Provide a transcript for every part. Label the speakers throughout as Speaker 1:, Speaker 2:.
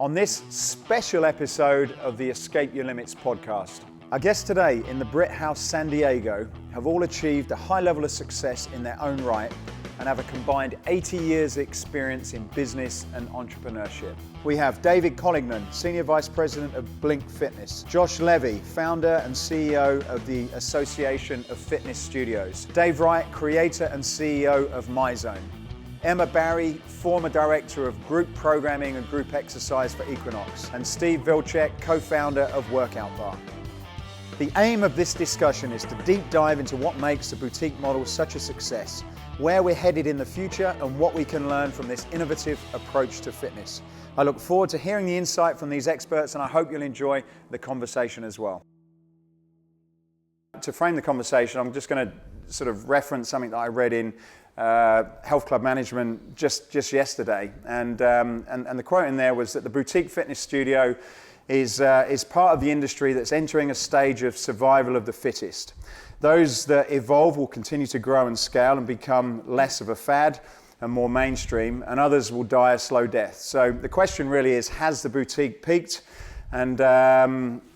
Speaker 1: on this special episode of the Escape Your Limits podcast. Our guests today in the Brit House San Diego have all achieved a high level of success in their own right and have a combined 80 years experience in business and entrepreneurship. We have David Collignon, Senior Vice President of Blink Fitness, Josh Leve, Founder and CEO of the Association of Fitness Studios, Dave Wright, Creator and CEO of MyZone, Emma Barry, former Director of Group Programming and Group Exercise for Equinox, and Steve Vilcek, Co-Founder of Workout Bar. The aim of this discussion is to deep dive into what makes the boutique model such a success, where we're headed in the future, and what we can learn from this innovative approach to fitness. I look forward to hearing the insight from these experts, and I hope you'll enjoy the conversation as well. To frame the conversation, I'm just going to sort of reference something that I read in Health Club Management just yesterday, and the quote in there was that the boutique fitness studio is part of the industry that's entering a stage of survival of the fittest. Those that evolve will continue to grow and scale and become less of a fad and more mainstream, and others will die a slow death. So the question really is, has the boutique peaked? And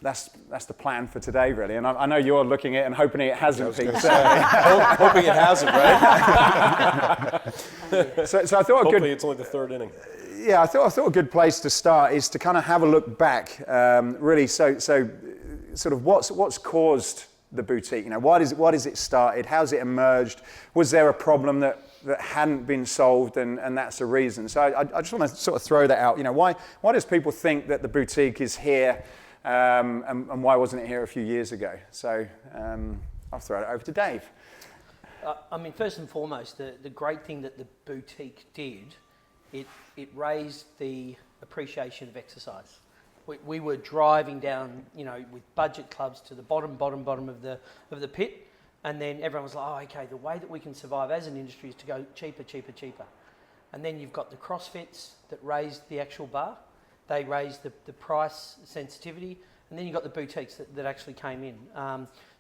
Speaker 1: that's the plan for today, really. And I know you're looking at it and hoping it hasn't peaked.
Speaker 2: Hoping it hasn't, right?
Speaker 1: So I thought
Speaker 2: hopefully it's only the third inning.
Speaker 1: Yeah, I thought a good place to start is to kind of have a look back, really. So sort of what's caused the boutique? You know, why does it started? How's it emerged? Was there a problem that hadn't been solved, and that's the reason? So I just want to sort of throw that out. You know, why does people think that the boutique is here, and why wasn't it here a few years ago? So I'll throw it over to Dave.
Speaker 3: I mean, first and foremost, the great thing that the boutique did, it raised the appreciation of exercise. We were driving down, you know, with budget clubs to the bottom of the pit, and then everyone was like, oh, okay, the way that we can survive as an industry is to go cheaper. And then you've got the CrossFits that raised the actual bar. They raised the price sensitivity, and then you've got the boutiques that actually came in.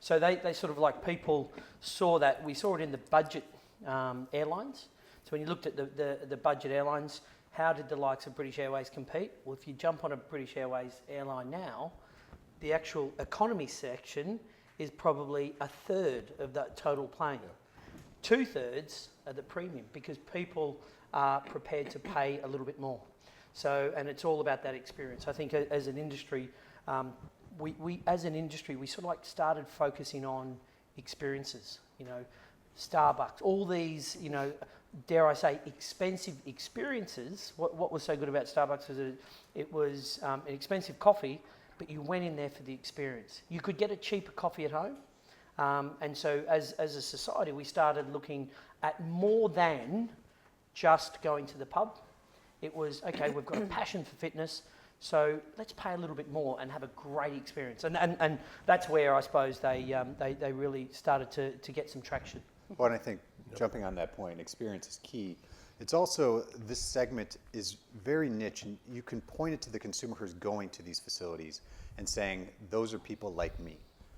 Speaker 3: So they sort of like, people saw that. We saw it in the budget airlines. So when you looked at the budget airlines, how did the likes of British Airways compete? Well, if you jump on a British Airways airline now, the actual economy section is probably a third of that total plane. Yeah. 2/3 are the premium, because people are prepared to pay a little bit more. So, and it's all about that experience. I think as an industry, we sort of like started focusing on experiences. You know, Starbucks, all these, you know, dare I say, expensive experiences. What was so good about Starbucks is it was an expensive coffee, but you went in there for the experience. You could get a cheaper coffee at home. And so as a society, we started looking at more than just going to the pub. It was, okay, we've got a passion for fitness, so let's pay a little bit more and have a great experience. And that's where I suppose they really started to get some traction.
Speaker 4: Well, and I think jumping on that point, experience is key. It's also, this segment is very niche, and you can point it to the consumer who's going to these facilities and saying, those are people like me,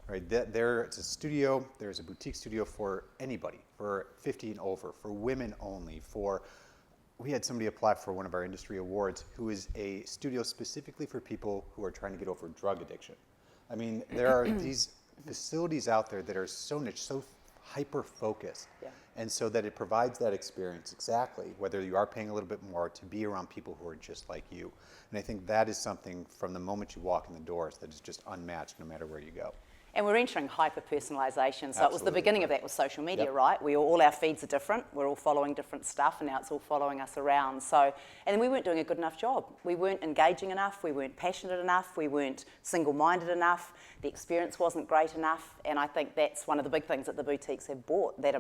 Speaker 4: right? It's a studio, there's a boutique studio for anybody, for 50 and over, for women only, we had somebody apply for one of our industry awards who is a studio specifically for people who are trying to get over drug addiction. I mean, there are these facilities out there that are so niche, so hyper-focused. Yeah. And so that it provides that experience exactly, whether you are paying a little bit more, to be around people who are just like you. And I think that is something from the moment you walk in the doors that is just unmatched no matter where you go.
Speaker 5: And we're entering hyper-personalisation. So it was the beginning of that with social media,
Speaker 4: Yep.
Speaker 5: right? All our feeds are different. We're all following different stuff, and now it's all following us around. So, and then we weren't doing a good enough job. We weren't engaging enough. We weren't passionate enough. We weren't single-minded enough. The experience wasn't great enough. And I think that's one of the big things that the boutiques have brought, that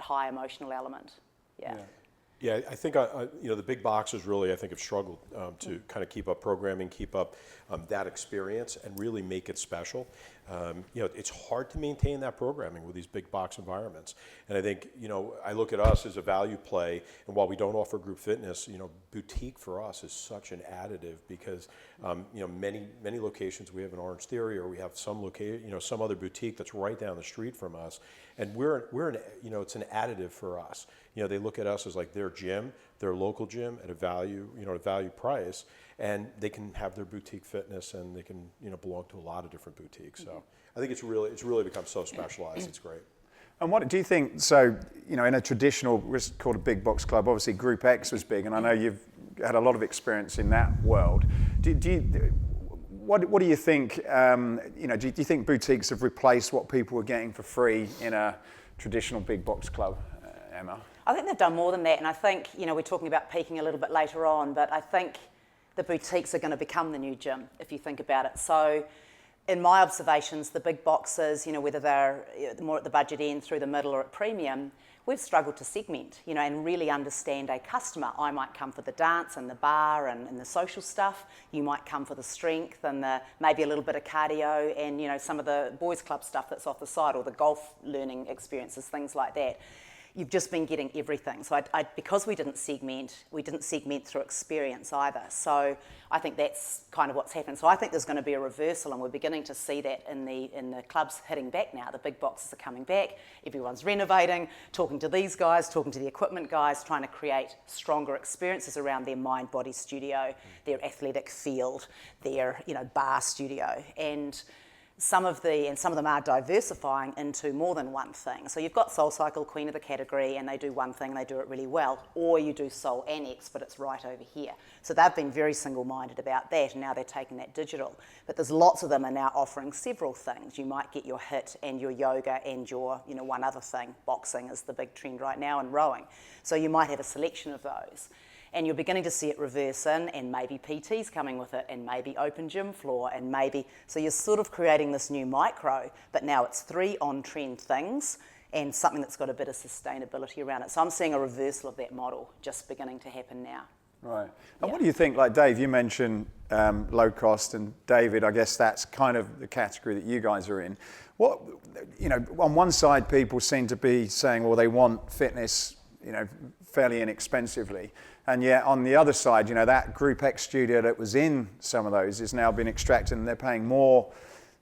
Speaker 5: high emotional element. Yeah.
Speaker 2: Yeah, I think the big boxes really, I think, have struggled to kind of keep up programming, keep up that experience, and really make it special. It's hard to maintain that programming with these big box environments. And I think, I look at us as a value play, and while we don't offer group fitness, boutique for us is such an additive because, many locations we have in Orange Theory, or we have some some other boutique that's right down the street from us, and it's an additive for us. They look at us as like their gym, their local gym at a value, at a value price, and they can have their boutique fitness, and they can, belong to a lot of different boutiques. So I think it's really become so specialized. It's great.
Speaker 1: And what do you think, so, in a traditional, it's called a big box club, obviously Group X was big, and I know you've had a lot of experience in that world. What do you think, do you think boutiques have replaced what people were getting for free in a traditional big box club, Emma?
Speaker 5: I think they've done more than that, and I think, we're talking about peaking a little bit later on, but I think the boutiques are going to become the new gym, if you think about it. So in my observations, the big boxes, whether they're more at the budget end, through the middle, or at premium, we've struggled to segment, and really understand a customer. I might come for the dance and the bar and the social stuff. You might come for the strength and maybe a little bit of cardio and, some of the boys club stuff that's off the side, or the golf learning experiences, things like that. You've just been getting everything. So because we didn't segment through experience either. So I think that's kind of what's happened. So I think there's going to be a reversal, and we're beginning to see that in the clubs hitting back now. The big boxes are coming back. Everyone's renovating, talking to these guys, talking to the equipment guys, trying to create stronger experiences around their mind-body studio, their athletic field, their bar studio, and some of them are diversifying into more than one thing. So you've got SoulCycle, queen of the category, and they do one thing and they do it really well. Or you do Soul Annex, but it's right over here. So they've been very single-minded about that, and now they're taking that digital. But there's lots of them are now offering several things. You might get your HIIT and your yoga and your, one other thing. Boxing is the big trend right now, and rowing. So you might have a selection of those. And you're beginning to see it reverse in, and maybe PT's coming with it, and maybe open gym floor, and maybe, so you're sort of creating this new micro, but now it's 3 on-trend things and something that's got a bit of sustainability around it. So I'm seeing a reversal of that model just beginning to happen now.
Speaker 1: Right. And what do you think, like Dave, you mentioned low cost, and David, I guess that's kind of the category that you guys are in. What, on one side, people seem to be saying, well, they want fitness, fairly inexpensively. And yet on the other side, that Group X studio that was in some of those is now been extracted, and they're paying more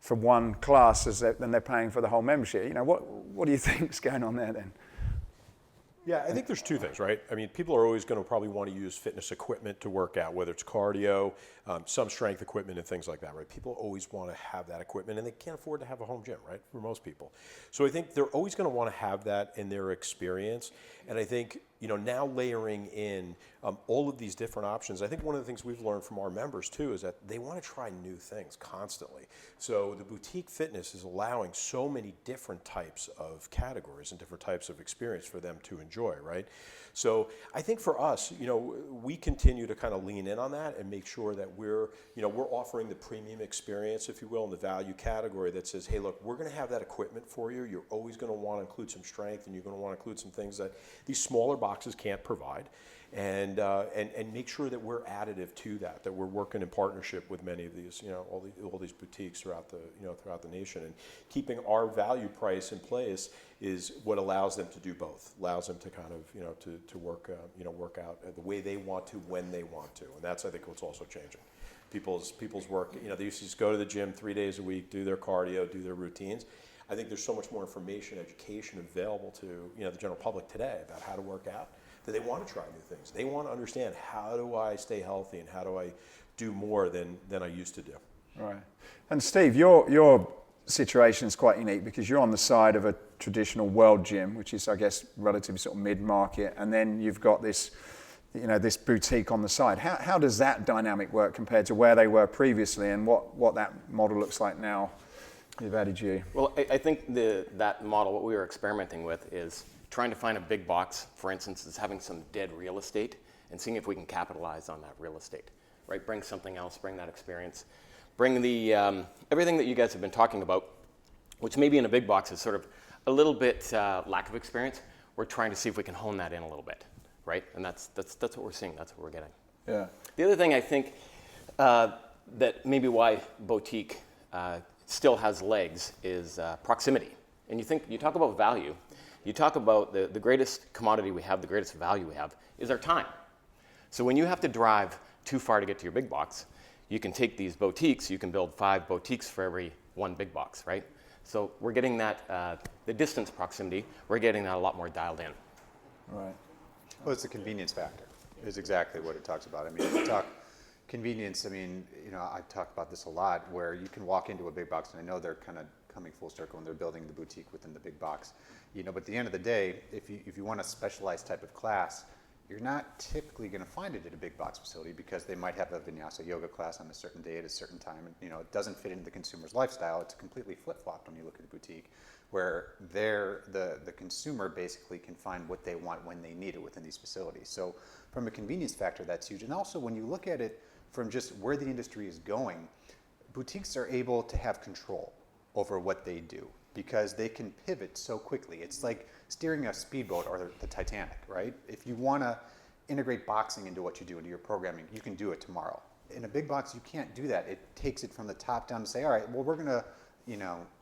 Speaker 1: for one class than they're paying for the whole membership. What do you think is going on there then?
Speaker 2: Yeah, I think there's two things, right? I mean, people are always going to probably want to use fitness equipment to work out, whether it's cardio, some strength equipment and things like that, right? People always want to have that equipment, and they can't afford to have a home gym, right, for most people. So I think they're always going to want to have that in their experience. And I think, now layering in all of these different options, I think one of the things we've learned from our members too is that they want to try new things constantly. So the boutique fitness is allowing so many different types of categories and different types of experience for them to enjoy, right? So I think for us, we continue to kind of lean in on that and make sure that we're offering the premium experience, if you will, in the value category that says, hey, look, we're going to have that equipment for you. You're always going to want to include some strength, and you're going to want to include some things that these smaller boxes can't provide, and make sure that we're additive to that we're working in partnership with many of these, all these boutiques throughout the nation, and keeping our value price in place is what allows them to do both, allows them to kind of, to work out the way they want to, when they want to, and that's, I think, what's also changing. People's work, they used to just go to the gym 3 days a week, do their cardio, do their routines. I think there's so much more information, education available to the general public today about how to work out, that they want to try new things. They want to understand, how do I stay healthy, and how do I do more than I used to do.
Speaker 1: Right. And Steve, your situation is quite unique, because you're on the side of a traditional world gym, which is, I guess, relatively sort of mid-market, and then you've got this this boutique on the side. How does that dynamic work compared to where they were previously, and what that model looks like now? You've added you.
Speaker 6: Well, I think that model, what we were experimenting with, is trying to find a big box, for instance, is having some dead real estate, and seeing if we can capitalize on that real estate, right? Bring something else, bring that experience, bring the everything that you guys have been talking about, which maybe in a big box is sort of a little bit lack of experience. We're trying to see if we can hone that in a little bit, right? And that's what we're seeing. That's what we're getting.
Speaker 1: Yeah.
Speaker 6: The other thing I think that maybe why boutique still has legs is proximity. And you talk about value. You talk about the greatest commodity we have, the greatest value we have, is our time. So when you have to drive too far to get to your big box, you can take these boutiques, you can build 5 boutiques for every 1 big box, right? So we're getting that, the distance proximity, we're getting that a lot more dialed in.
Speaker 1: Right.
Speaker 4: Well, it's a convenience factor. is exactly what it talks about. I mean, we talk convenience. I mean, I've talked about this a lot, where you can walk into a big box, and I know they're kind of coming full circle and they're building the boutique within the big box. But at the end of the day, if you want a specialized type of class, you're not typically going to find it at a big box facility, because they might have a vinyasa yoga class on a certain day at a certain time, and it doesn't fit into the consumer's lifestyle. It's completely flip-flopped when you look at a boutique, where the consumer basically can find what they want when they need it within these facilities. So from a convenience factor, that's huge. And also, when you look at it from just where the industry is going, boutiques are able to have control over what they do, because they can pivot so quickly. It's like steering a speedboat or the Titanic, right? If you want to integrate boxing into what you do, into your programming, you can do it tomorrow. In a big box, you can't do that. It takes it from the top down to say, all right, well, we're going to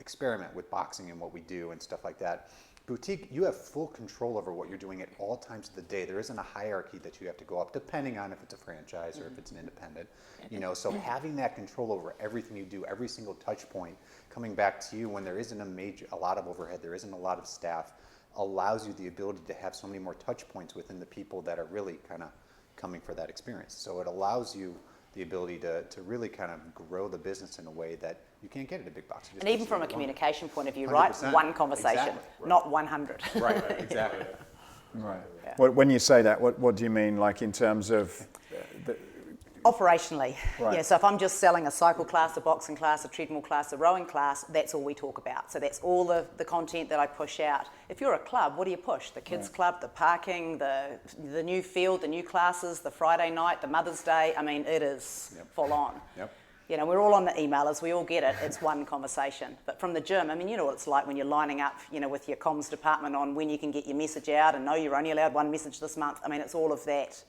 Speaker 4: experiment with boxing and what we do and stuff like that. Boutique, you have full control over what you're doing at all times of the day. There isn't a hierarchy that you have to go up, depending on if it's a franchise or if it's an independent. So having that control over everything you do, every single touch point, coming back to you when there isn't a lot of overhead, there isn't a lot of staff, allows you the ability to have so many more touch points within the people that are really kind of coming for that experience. So it allows you the ability to really kind of grow the business in a way that you can't get at a big box.
Speaker 5: And even from a communication point of view, right?
Speaker 4: 100%.
Speaker 5: One conversation,
Speaker 4: Exactly.
Speaker 5: not 100.
Speaker 4: Right, exactly.
Speaker 1: Right.
Speaker 5: Yeah.
Speaker 1: When you say that, what do you mean, like in terms of
Speaker 5: Operationally,
Speaker 1: Right.
Speaker 5: yeah, so if I'm just selling a cycle class, a boxing class, a treadmill class, a rowing class, that's all we talk about. So that's all the content that I push out. If you're a club, what do you push? The kids club, the parking, the new field, the new classes, the Friday night, the Mother's Day. I mean, it is full on.
Speaker 4: Yep.
Speaker 5: We're all on the emailers, we all get it, it's one conversation. But from the gym, I mean, you know what it's like when you're lining up, with your comms department on when you can get your message out, and no, you're only allowed one message this month. I mean, it's all of that.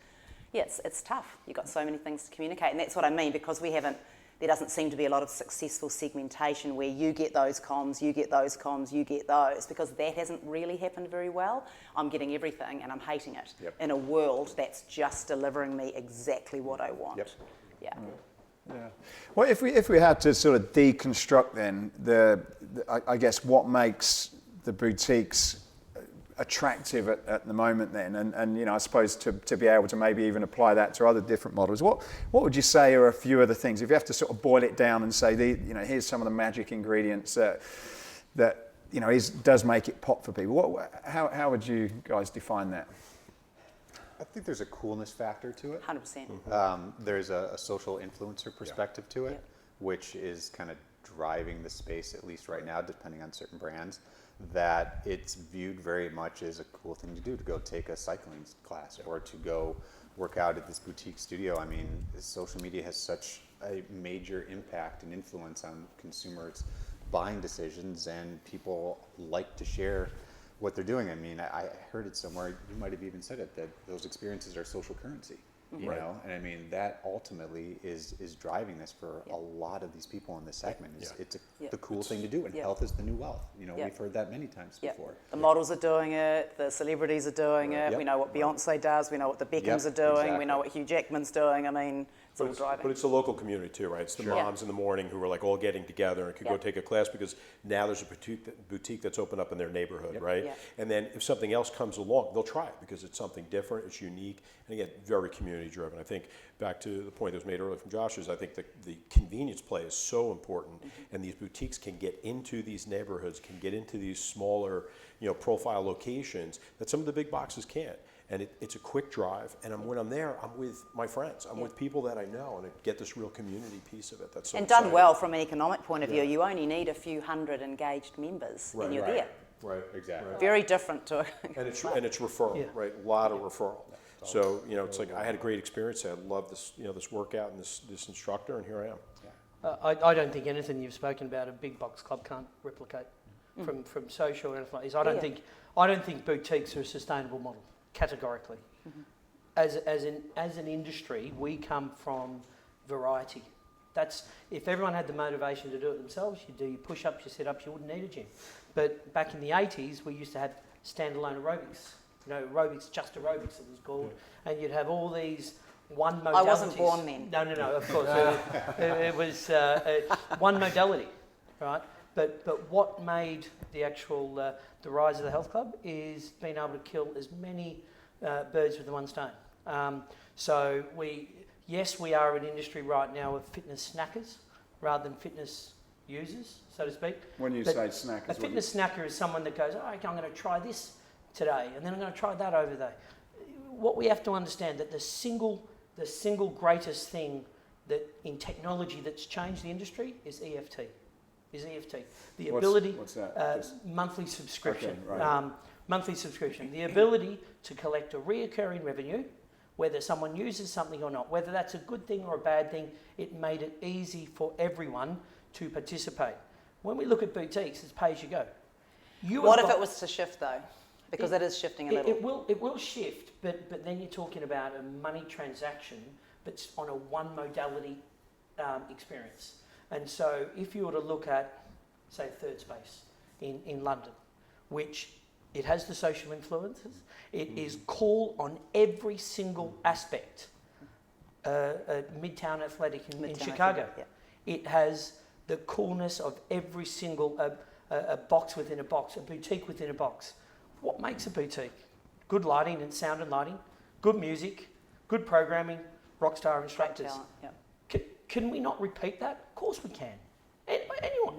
Speaker 5: Yeah, it's tough. You've got so many things to communicate, and that's what I mean, because there doesn't seem to be a lot of successful segmentation where you get those comms, you get those comms, you get those, because that hasn't really happened very well. I'm getting everything and I'm hating it in a world that's just delivering me exactly what I want.
Speaker 4: Yep.
Speaker 5: Yeah.
Speaker 1: Yeah. Well, if we had to sort of deconstruct then I guess what makes the boutiques attractive at the moment then, and I suppose to be able to maybe even apply that to other different models, what would you say are a few of the things, if you have to sort of boil it down and say here's some of the magic ingredients that does make it pop for people? How would you guys define that?
Speaker 4: I think there's a coolness factor to it.
Speaker 5: 100%.
Speaker 4: There's a social influencer perspective to it, which is kind of driving the space, at least right now, depending on certain brands, that it's viewed very much as a cool thing to do, to go take a cycling class or to go work out at this boutique studio. I mean, social media has such a major impact and influence on consumers' buying decisions, and people like to share what they're doing. I mean, I heard it somewhere, you might have even said it, that those experiences are social currency. You know, and I mean, that ultimately is driving this for a lot of these people in this segment. It's the cool thing to do, and health is the new wealth. We've heard that many times before.
Speaker 5: The models are doing it, the celebrities are doing it, we know what Beyonce does, we know what the Beckhams are doing, we know what Hugh Jackman's doing. I mean, it's all driving.
Speaker 2: But it's the local community too, right? It's the moms in the morning who are like all getting together and could go take a class, because now there's a boutique that's opened up in their neighborhood, right? And then if something else comes along, they'll try it because it's something different, it's unique, and again, very community driven. I think back to the point that was made earlier from Josh's, I think the convenience play is so important, and these boutiques can get into these neighborhoods, can get into these smaller, profile locations that some of the big boxes can't. And it's a quick drive, and when I'm there, I'm with my friends. I'm with people that I know, and I get this real community piece of it. That's so
Speaker 5: and
Speaker 2: exciting.
Speaker 5: done well from an economic point of view, you only need a few hundred engaged members, and you're there.
Speaker 4: Right, exactly.
Speaker 5: Very different to
Speaker 2: And it's referral, right? A lot of referral. So it's like I had a great experience there. I love this, this workout and this instructor, and here I am.
Speaker 3: I don't think anything you've spoken about a big box club can't replicate from social or anything like this. I don't think boutiques are a sustainable model, categorically. As an industry, we come from variety. That's if everyone had the motivation to do it themselves, you do your push-ups, your sit-ups, you wouldn't need a gym. But back in the 80s, we used to have standalone aerobics. Aerobics, just aerobics it was called, and you'd have all these one modalities.
Speaker 5: I wasn't born then.
Speaker 3: No, of course. It was one modality, right? But what made the actual the rise of the health club is being able to kill as many birds with one stone. So we are an industry right now of fitness snackers rather than fitness users, so to speak.
Speaker 1: When you
Speaker 3: But
Speaker 1: say snackers,
Speaker 3: a fitness snacker is someone that goes, okay, I'm going to try this today, and then I'm going to try that over there. What we have to understand that the single greatest thing that in technology that's changed the industry is EFT. The ability,
Speaker 1: what's that?
Speaker 3: monthly subscription.
Speaker 1: Okay, right.
Speaker 3: Monthly subscription. The ability to collect a reoccurring revenue, whether someone uses something or not, whether that's a good thing or a bad thing, it made it easy for everyone to participate. When we look at boutiques, it's pay as you go.
Speaker 5: What if it was to shift though? Because it is shifting a little.
Speaker 3: It will shift, but then you're talking about a money transaction, but on a one modality experience. And so if you were to look at, say, Third Space in London, which it has the social influences, it is cool on every single aspect. Midtown Athletic in Chicago.
Speaker 5: Yeah.
Speaker 3: It has the coolness of every single a box within a box, a boutique within a box. What makes a boutique? Good lighting and sound and lighting, good music, good programming, rockstar instructors.
Speaker 5: Talent, yeah.
Speaker 3: Can we not repeat that? Of course we can.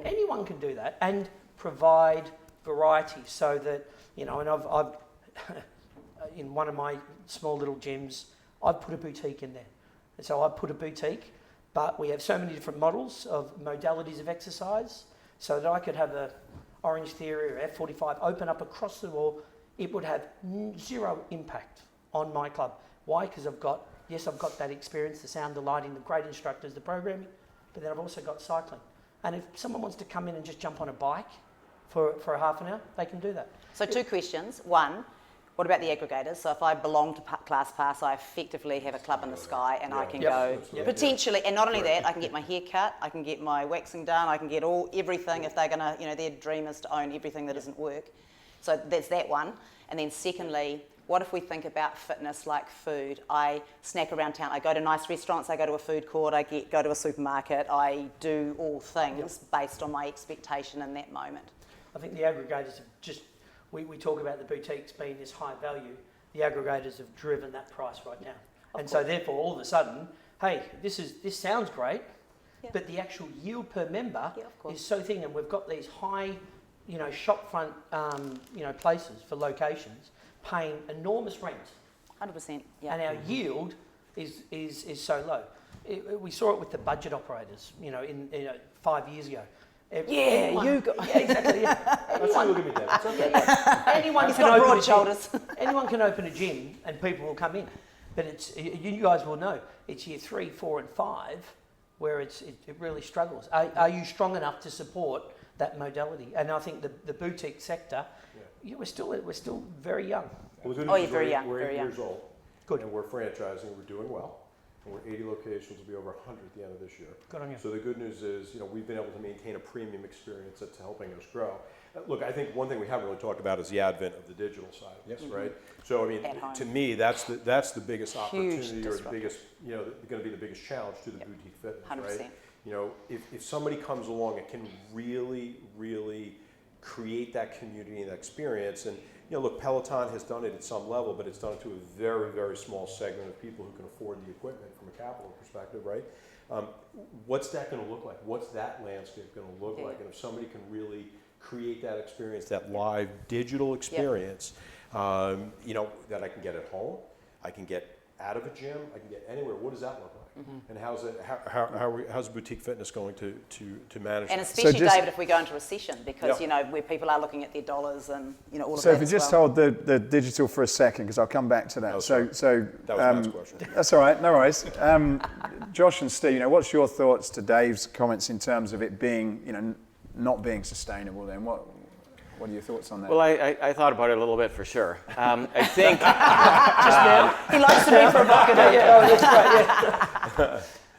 Speaker 3: Anyone can do that and provide variety so that, and I've in one of my small little gyms, I've put a boutique in there. And so I've put a boutique, but we have so many different models of modalities of exercise so that I could have a Orange Theory or F45 open up across the wall. It would have zero impact on my club. Why? Because I've got that experience, the sound, the lighting, the great instructors, the programming, but then I've also got cycling. And if someone wants to come in and just jump on a bike for a half an hour, they can do that.
Speaker 5: So 2 questions. One, what about the aggregators? So if I belong to ClassPass, I effectively have a club in the sky and I can go potentially, and not only that, I can get my hair cut, I can get my waxing done, I can get everything if they're going to, their dream is to own everything that doesn't work. So there's that one. And then secondly, what if we think about fitness like food? I snack around town, I go to nice restaurants, I go to a food court, I go to a supermarket, I do all things based on my expectation in that moment.
Speaker 3: I think the aggregators have just, we talk about the boutiques being this high value, the aggregators have driven that price right now. And so therefore all of a sudden, hey, this sounds great, but the actual yield per member is so thin, and we've got these high, shop front, places for locations paying enormous rent.
Speaker 5: 100%, yeah.
Speaker 3: And our yield is so low. We saw it with the budget operators, in 5 years ago. Exactly. Yeah.
Speaker 2: Look at me, Dave. It's okay.
Speaker 3: Anyone can open a gym and people will come in, but you guys will know it's year 3, 4, and 5 where it really struggles. Are you strong enough to support that modality? And I think the boutique sector, we're still very young.
Speaker 2: Well,
Speaker 5: you're very young.
Speaker 2: We're 8 years old.
Speaker 3: Good.
Speaker 2: And we're franchising. We're doing well. And we're 80 locations. We'll be over 100 at the end of this year.
Speaker 3: Good on you.
Speaker 2: So the good news is, we've been able to maintain a premium experience that's helping us grow. Look, I think one thing we haven't really talked about is the advent of the digital side of this, right? So, to me, that's the biggest opportunity, or the biggest, going to be the biggest challenge to the boutique fitness,
Speaker 5: 100%.
Speaker 2: right? If somebody comes along and can really, really create that community and that experience, and look, Peloton has done it at some level, but it's done it to a very, very small segment of people who can afford the equipment from a capital perspective, right? What's that going to look like? What's that landscape going to look like? And if somebody can really create that experience, that live digital experience, that I can get at home, I can get out of a gym, I can get anywhere. What does that look like? And how's boutique fitness going to manage
Speaker 5: and
Speaker 2: that?
Speaker 5: especially, David, if we go into recession, because where people are looking at their dollars and all of that.
Speaker 1: So if you just hold the digital for a second, because I'll come back to that.
Speaker 2: That was Matt's question.
Speaker 1: That's all right, no worries. Josh and Steve, what's your thoughts to Dave's comments in terms of it being, not being sustainable? Then what are your thoughts on that?
Speaker 6: Well, I thought about it a little bit for sure. I think
Speaker 5: He likes to be provocative.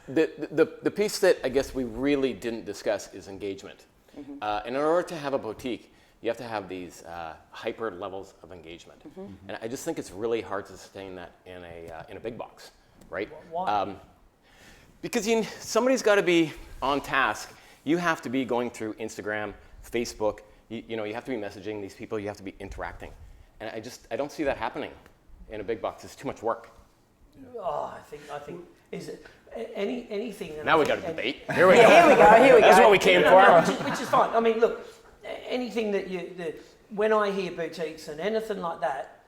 Speaker 6: The piece that I guess we really didn't discuss is engagement. And in order to have a boutique, you have to have these hyper levels of engagement. And I just think it's really hard to sustain that in a big box, right?
Speaker 3: Why?
Speaker 6: Because somebody's got to be on task. You have to be going through Instagram, Facebook. You have to be messaging these people. You have to be interacting. And I don't see that happening in a big box. It's too much work.
Speaker 3: Oh, I think is it anything. That
Speaker 6: Now we got a debate. Here we go.
Speaker 5: Yeah, here we go.
Speaker 6: That's what we came for.
Speaker 3: which is fine. I mean, look, anything that when I hear boutiques and anything like that,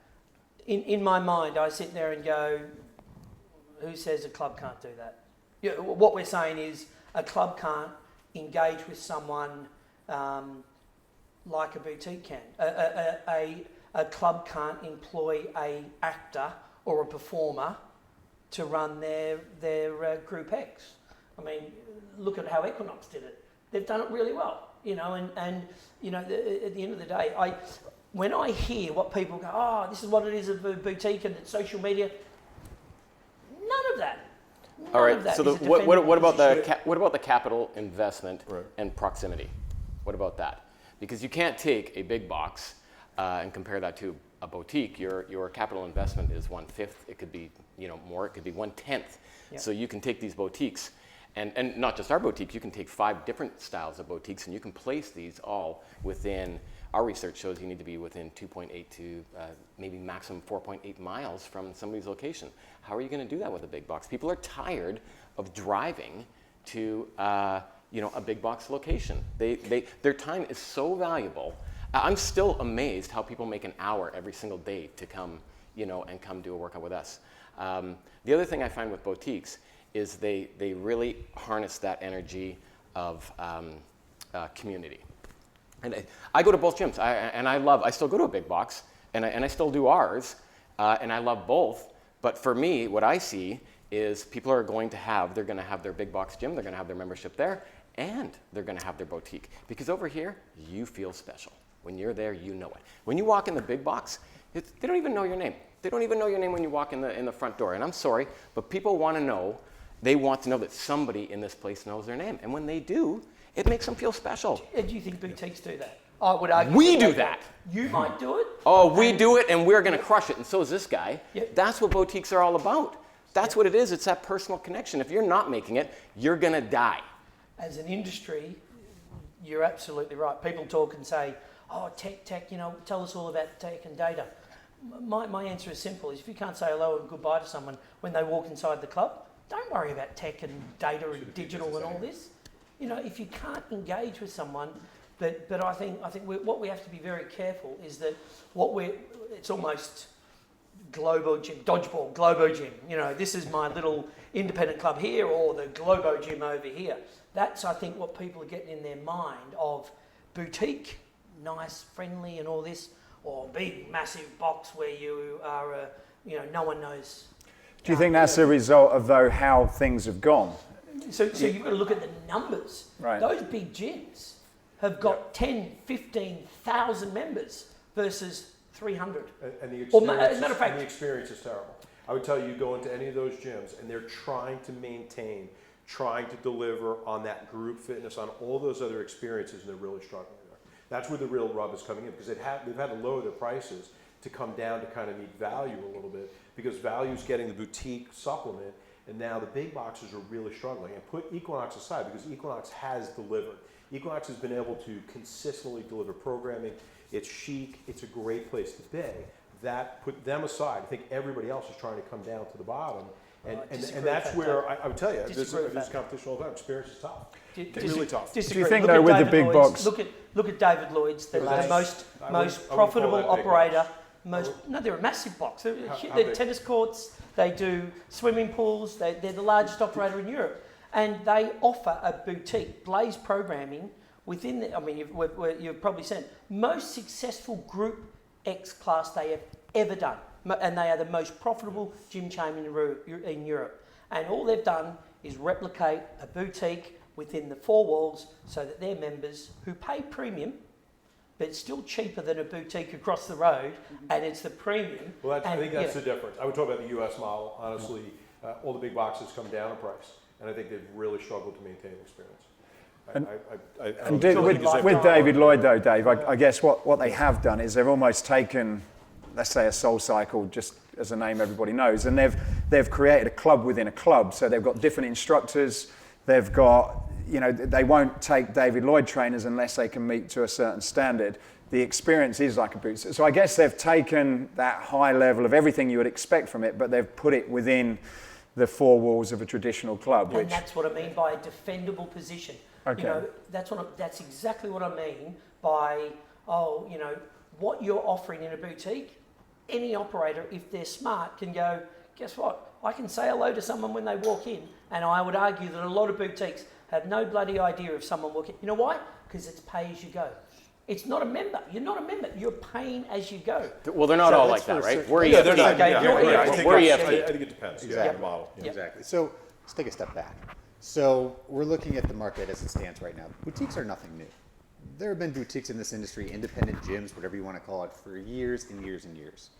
Speaker 3: in my mind, I sit there and go, who says a club can't do that? What we're saying is a club can't engage with someone like a boutique can. A club can't employ a actor or a performer to run their Group X. I mean, look at how Equinox did it. They've done it really well, and at the end of the day, when I hear what people go, oh, this is what it is of a boutique and it's social media, none of that.
Speaker 6: All right. So what about the capital investment and proximity? What about that? Because you can't take a big box and compare that to a boutique. Your capital investment is 1/5. It could be more. It could be 1/10.
Speaker 3: Yep.
Speaker 6: So you can take these boutiques, and not just our boutique. You can take 5 different styles of boutiques, and you can place these all within. Our research shows you need to be within 2.8 to maybe maximum 4.8 miles from somebody's location. How are you going to do that with a big box? People are tired of driving to a big box location. Their time is so valuable. I'm still amazed how people make an hour every single day to come, and come do a workout with us. The other thing I find with boutiques is they really harness that energy of community. And I go to both gyms, I still go to a big box, and I still do ours, and I love both. But for me, what I see is people are going to have their big box gym, they're going to have their membership there, and they're going to have their boutique. Because over here, you feel special. When you're there, you know it. When you walk in the big box, they don't even know your name. They don't even know your name when you walk in the front door. And I'm sorry, but people want to know. They want to know that somebody in this place knows their name. And when they do, it makes them feel special.
Speaker 3: Do you think boutiques do that? I would argue.
Speaker 6: We do that.
Speaker 3: You might do it.
Speaker 6: Oh, we do it, and we're going to crush it, and so is this guy.
Speaker 3: Yep.
Speaker 6: That's what boutiques are all about. That's what it is. It's that personal connection. If you're not making it, you're going to die.
Speaker 3: As an industry, you're absolutely right. People talk and say, oh, tech, tell us all about tech and data. My answer is simple, is if you can't say hello and goodbye to someone when they walk inside the club, don't worry about tech and data and digital and all this. If you can't engage with someone, but I think what we have to be very careful is that it's almost Globo Gym, dodgeball, Globo Gym. This is my little independent club here or the Globo Gym over here. That's, I think, what people are getting in their mind of boutique, nice, friendly and all this, or big, massive box where you are, no one knows.
Speaker 1: Do you think that's a result of, though, how things have gone?
Speaker 3: So you've got to look at the numbers.
Speaker 1: Right.
Speaker 3: Those big gyms have got 10, 15,000 members versus 300.
Speaker 2: And the experience is terrible. I would tell you go into any of those gyms and they're trying to maintain, trying to deliver on that group fitness, on all those other experiences, and they're really struggling there. That's where the real rub is coming in, because they've had to lower their prices to come down to kind of meet value a little bit, because value is getting the boutique supplement, and now the big boxes are really struggling. And put Equinox aside, because Equinox has delivered. Equinox has been able to consistently deliver programming. It's chic. It's a great place to be. That, put them aside, I think everybody else is trying to come down to the bottom. And that's where I would tell you, this competition all the time. Experience is tough. It's really tough.
Speaker 1: Do you think, though, with the big box?
Speaker 3: Look at David Lloyd's, the most profitable operator. They're a massive box. They're tennis courts. They do swimming pools. They're the largest operator in Europe, and they offer a boutique Blaze programming within. You've probably seen most successful Group X class they have ever done, and they are the most profitable gym chain in Europe. And all they've done is replicate a boutique within the 4 walls, so that their members who pay premium, but it's still cheaper than a boutique across the road, and it's the premium.
Speaker 2: Well, I think that's the difference. I would talk about the U.S. model. Honestly, all the big boxes come down in price, and I think they've really struggled to maintain experience.
Speaker 1: With David Lloyd, though, Dave, I guess what they have done is they've almost taken, let's say, a Soul Cycle, just as a name everybody knows, and they've created a club within a club. So they've got different instructors. They've got, they won't take David Lloyd trainers unless they can meet to a certain standard. the experience is like a boutique. So I guess they've taken that high level of everything you would expect from it, but they've put it within the four walls of a traditional club.
Speaker 3: And that's what I mean by a defendable position.
Speaker 1: Okay.
Speaker 3: You know, that's exactly what I mean by, what you're offering in a boutique. Any operator, if they're smart, can go, guess what? I can say hello to someone when they walk in, and I would argue that a lot of boutiques have no bloody idea of someone walking. You know why? Because it's pay as you go. It's not a member. You're not a member. You're paying as you go.
Speaker 6: Well, they're not all like that, right? We're
Speaker 2: Yeah, they're not.
Speaker 3: Okay,
Speaker 2: Yeah,
Speaker 3: you're
Speaker 2: right.
Speaker 3: EFT.
Speaker 2: We're
Speaker 6: EFT.
Speaker 2: I think it depends.
Speaker 4: Exactly.
Speaker 2: Yeah, the model. Yeah.
Speaker 4: Exactly. So let's take a step back. So we're looking at the market as it stands right now. Boutiques are nothing new. There have been boutiques in this industry, independent gyms, whatever you want to call it, for years and years and years.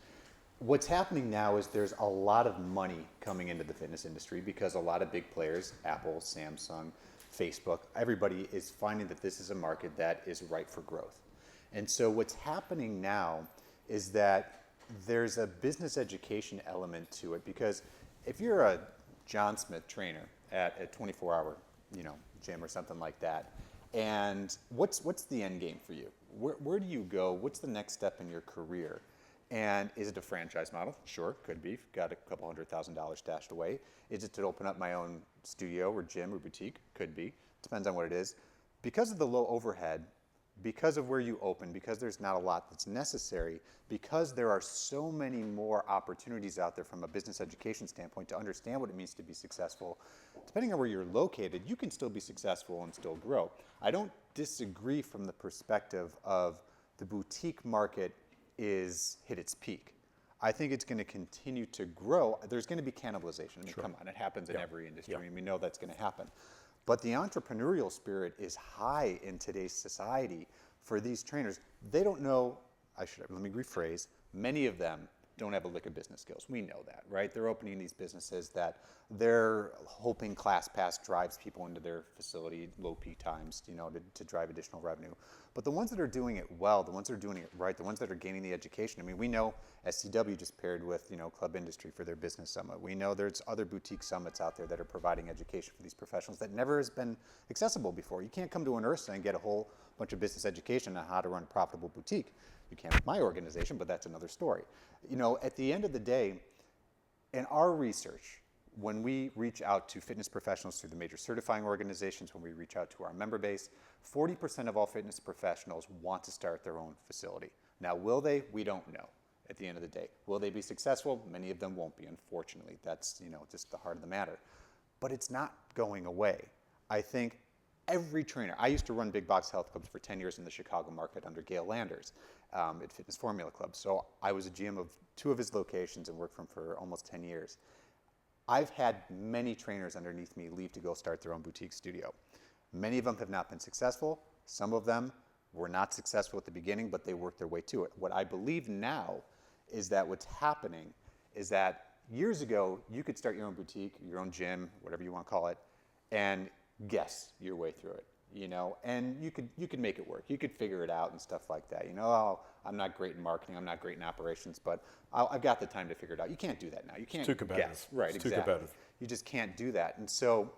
Speaker 4: What's happening now is there's a lot of money coming into the fitness industry because a lot of big players, Apple, Samsung, Facebook, everybody is finding that this is a market that is ripe for growth. And so what's happening now is that there's a business education element to it, because if you're a John Smith trainer at a 24-hour, gym or something like that, and what's the end game for you? Where do you go? What's the next step in your career? And is it a franchise model? Sure, could be. Got a couple $100,000 stashed away. Is it to open up my own studio or gym or boutique? Could be. Depends on what it is. Because of the low overhead, because of where you open, because there's not a lot that's necessary, because there are so many more opportunities out there from a business education standpoint to understand what it means to be successful, depending on where you're located, you can still be successful and still grow. I don't disagree from the perspective of the boutique market is hit its peak. I think it's going to continue to grow. There's going to be cannibalization. I mean, come on, it happens in every industry. I mean, we know that's going to happen. But the entrepreneurial spirit is high in today's society for these trainers. They don't know, let me rephrase, many of them don't have a lick of business skills. We know that, right? They're opening these businesses that they're hoping ClassPass drives people into their facility, low peak times, to drive additional revenue. But the ones that are doing it well, the ones that are doing it right, the ones that are gaining the education, I mean, we know SCW just paired with, Club Industry for their business summit. We know there's other boutique summits out there that are providing education for these professionals that never has been accessible before. You can't come to an IHRSA and get a whole bunch of business education on how to run a profitable boutique. You can with my organization, but that's another story. At the end of the day, in our research, when we reach out to fitness professionals through the major certifying organizations, when we reach out to our member base, 40% of all fitness professionals want to start their own facility. Now, will they? We don't know at the end of the day. Will they be successful? Many of them won't be, unfortunately. That's, just the heart of the matter. But it's not going away. I think every trainer, I used to run big box health clubs for 10 years in the Chicago market under Gail Landers at Fitness Formula Club. So I was a GM of 2 of his locations and worked for him for almost 10 years. I've had many trainers underneath me leave to go start their own boutique studio. Many of them have not been successful. Some of them were not successful at the beginning, but they worked their way to it. What I believe now is that what's happening is that years ago, you could start your own boutique, your own gym, whatever you want to call it, and guess your way through it, and you could make it work. You could figure it out and stuff like that. I'm not great in marketing, I'm not great in operations, but I've got the time to figure it out. You can't do that now. You can't
Speaker 2: Too competitive.
Speaker 4: guess. Right,
Speaker 2: it's
Speaker 4: exactly.
Speaker 2: Too competitive.
Speaker 4: You just can't do that. And so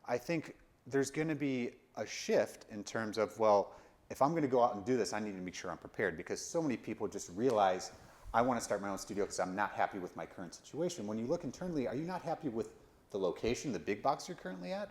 Speaker 4: I think there's going to be a shift in terms of, well, if I'm going to go out and do this, I need to make sure I'm prepared, because so many people just realize, I want to start my own studio because I'm not happy with my current situation. When you look internally, are you not happy with the location, the big box you're currently at?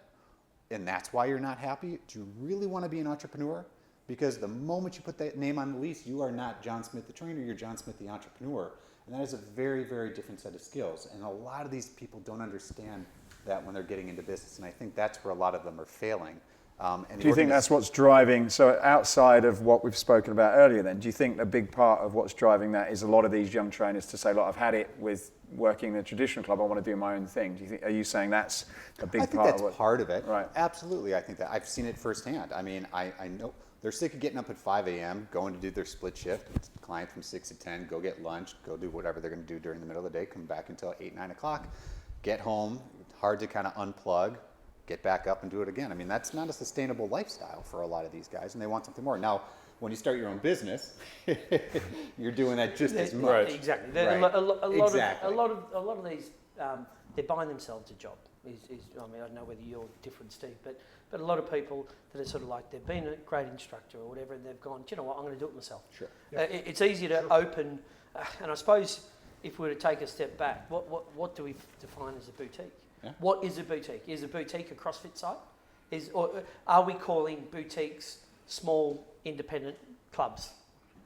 Speaker 4: And that's why you're not happy? Do you really want to be an entrepreneur? Because the moment you put that name on the lease, you are not John Smith the trainer, you're John Smith the entrepreneur. And that is a very, very different set of skills. And a lot of these people don't understand that when they're getting into business. And I think that's where a lot of them are failing.
Speaker 1: Do you think that's what's driving, so outside of what we've spoken about earlier then, do you think a big part of what's driving that is a lot of these young trainers to say, look, I've had it with working in a traditional club, I want to do my own thing? Are you saying that's a big part of it?
Speaker 4: I think that's part of it.
Speaker 1: Right.
Speaker 4: Absolutely, I think that. I've seen it firsthand. I mean, I know they're sick of getting up at 5 a.m., going to do their split shift, client from 6 to 10, go get lunch, go do whatever they're going to do during the middle of the day, come back until 8, 9 o'clock, get home, hard to kind of unplug, get back up and do it again. I mean, that's not a sustainable lifestyle for a lot of these guys, and they want something more. Now, when you start your own business, you're doing that just as much.
Speaker 3: Exactly.
Speaker 4: Right.
Speaker 3: A lot of these, they're buying themselves a job. I mean, I don't know whether you're different, Steve, but a lot of people that are sort of like, they've been a great instructor or whatever, and they've gone, do you know what, I'm going to do it myself.
Speaker 4: Sure.
Speaker 3: It's easy to open, and I suppose if we were to take a step back, what do we define as a boutique?
Speaker 4: Yeah.
Speaker 3: What is a boutique? Is a boutique a CrossFit site? Or are we calling boutiques small independent clubs?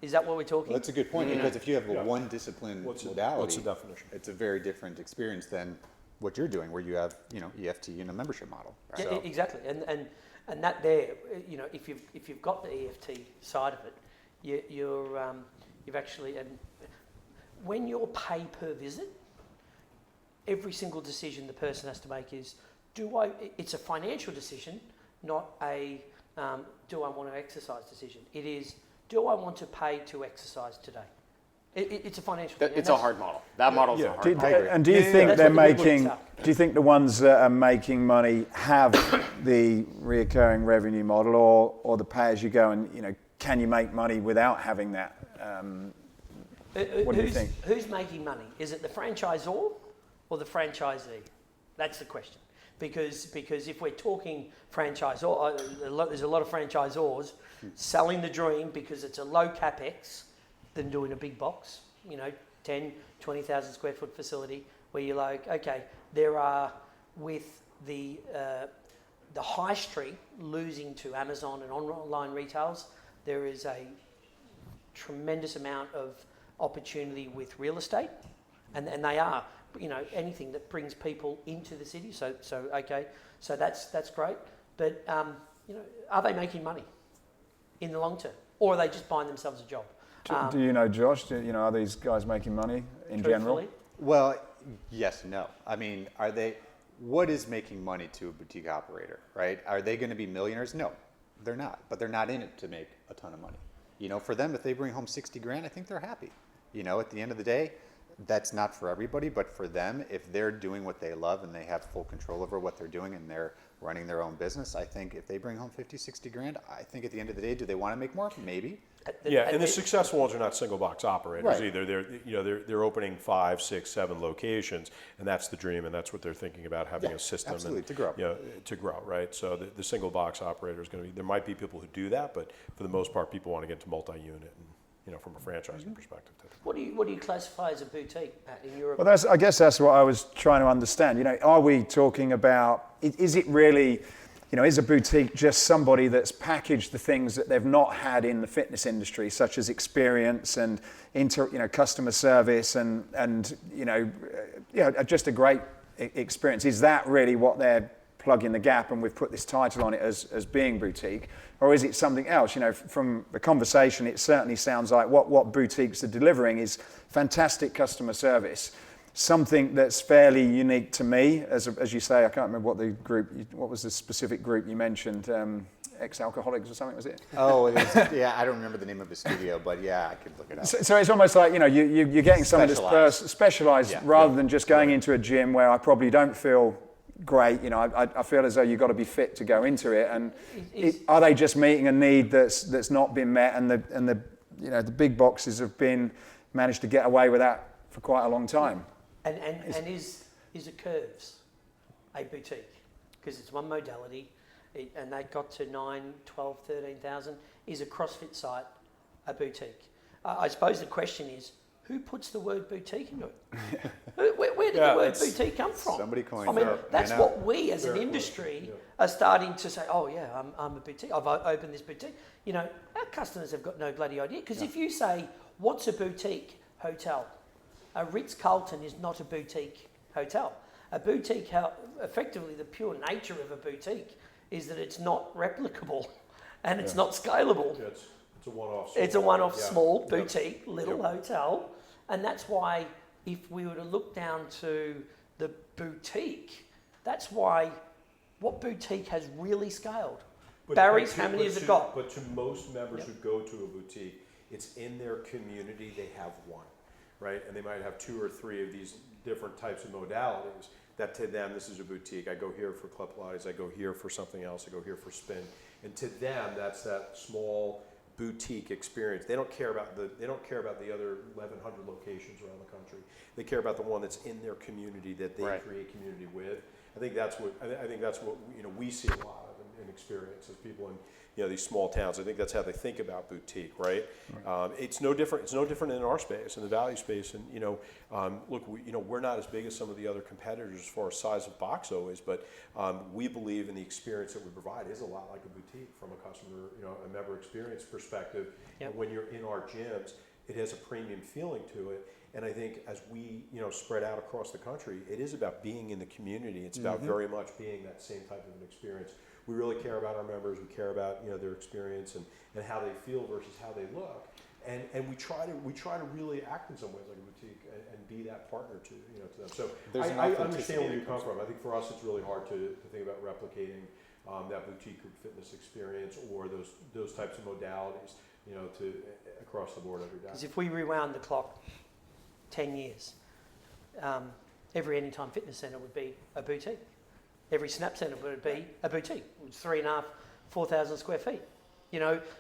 Speaker 3: Is that what we're talking?
Speaker 4: Well, that's a good point, because if you have a one discipline modality,
Speaker 2: what's the definition?
Speaker 4: it's a very different experience than what you're doing, where you have, EFT and a memberbership model. Right?
Speaker 3: Yeah, exactly, and that there, if you've got the EFT side of it, you've actually, and when you're pay per visit, every single decision the person has to make is, it's a financial decision, not a do I want to exercise decision. It is, do I want to pay to exercise today? It's a financial thing.
Speaker 6: It's a hard model. That model's a hard model.
Speaker 1: And do you think
Speaker 3: That's
Speaker 1: they're
Speaker 3: what the big
Speaker 1: making?
Speaker 3: ones are.
Speaker 1: Do you think the ones that are making money have the reoccurring revenue model, or the pay as you go? And can you make money without having that? What do you think?
Speaker 3: Who's making money? Is it the franchisor or the franchisee? That's the question. Because if we're talking franchisor, there's a lot of franchisors selling the dream because it's a low capex than doing a big box, 10, 20,000 square foot facility where you're like, okay, there are, with the high street losing to Amazon and online retails, there is a tremendous amount of opportunity with real estate, and they are, anything that brings people into the city. So that's great. But are they making money in the long term, or are they just buying themselves a job?
Speaker 1: Do you know, Josh? Are these guys making money in general?
Speaker 4: Well, yes and no. I mean, what is making money to a boutique operator, right? Are they going to be millionaires? No, they're not. But they're not in it to make a ton of money. For them, if they bring home 60 grand, I think they're happy. At the end of the day, that's not for everybody, but for them, if they're doing what they love and they have full control over what they're doing and they're running their own business, I think if they bring home 50, 60 grand, I think at the end of the day, do they want to make more? Maybe.
Speaker 2: Yeah, and the successful ones are not single box operators
Speaker 4: Right.
Speaker 2: either. They're opening 5, 6, 7 locations, and that's the dream, and that's what they're thinking about, having a system
Speaker 4: absolutely,
Speaker 2: and,
Speaker 4: to grow.
Speaker 2: To grow, right? So the single box operator is going to be. There might be people who do that, but for the most part, people want to get to multi-unit and from a franchising perspective.
Speaker 3: What do you classify as a boutique, Matt, in Europe?
Speaker 1: Well, I guess that's what I was trying to understand. Are we talking about? Is it really? Is a boutique just somebody that's packaged the things that they've not had in the fitness industry, such as experience and customer service and just a great experience? Is that really what they're plugging the gap, and we've put this title on it as being boutique, or is it something else? From the conversation, it certainly sounds like what boutiques are delivering is fantastic customer service. Something that's fairly unique to me, as you say. I can't remember what was the specific group you mentioned, ex-alcoholics or something, was it?
Speaker 4: Oh, it was, I don't remember the name of the studio, but I could look it up.
Speaker 1: So it's almost like, you're getting someone that's specialised rather than just going into a gym where I probably don't feel great. I feel as though you've got to be fit to go into it. And are they just meeting a need that's not been met, and the big boxes have managed to get away with that for quite a long time?
Speaker 3: And is a Curves a boutique? Because it's one modality, and they got to 9, 12, 13,000. Is a CrossFit site a boutique? I suppose the question is, who puts the word boutique into it? Where did the word boutique come from?
Speaker 4: Somebody coined
Speaker 3: it. That's what we as an industry are starting to say, oh yeah, I'm a boutique. I've opened this boutique. Our customers have got no bloody idea. Because if you say, what's a boutique hotel? A Ritz-Carlton is not a boutique hotel. A boutique, effectively the pure nature of a boutique is that it's not replicable and it's not scalable.
Speaker 2: Yeah, it's a one-off.
Speaker 3: It's a one-off small boutique little hotel. And that's why if we were to look down to the boutique, that's why what boutique has really scaled. Barry's, how many has it got?
Speaker 2: But to most members who go to a boutique, it's in their community, they have one. Right, and they might have 2 or 3 of these different types of modalities. That to them, this is a boutique. I go here for club Pilates. I go here for something else. I go here for spin. And to them, that's that small boutique experience. They don't care about the other 1,100 locations around the country. They care about the one that's in their community that they create community with. I think that's what we see a lot of in experience as people in these small towns. I think that's how they think about boutique, right? It's no different. It's no different in our space, in the value space. And look, we're not as big as some of the other competitors as far as size of box always, but we believe in the experience that we provide is a lot like a boutique from a customer, a member experience perspective.
Speaker 3: Yep.
Speaker 2: And when you're in our gyms, it has a premium feeling to it. And I think as we spread out across the country, it is about being in the community. It's about very much being that same type of an experience. We really care about our members. We care about their experience and how they feel versus how they look. And we try to really act in some ways like a boutique and be that partner to them. So I understand where you come from. I think for us it's really hard to think about replicating that boutique group fitness experience or those types of modalities to across the board every day.
Speaker 3: Because if we rewound the clock 10 years, every Anytime Fitness Centre would be a boutique. Every Snap Centre would be a boutique. It was 3,500, 4,000 square feet.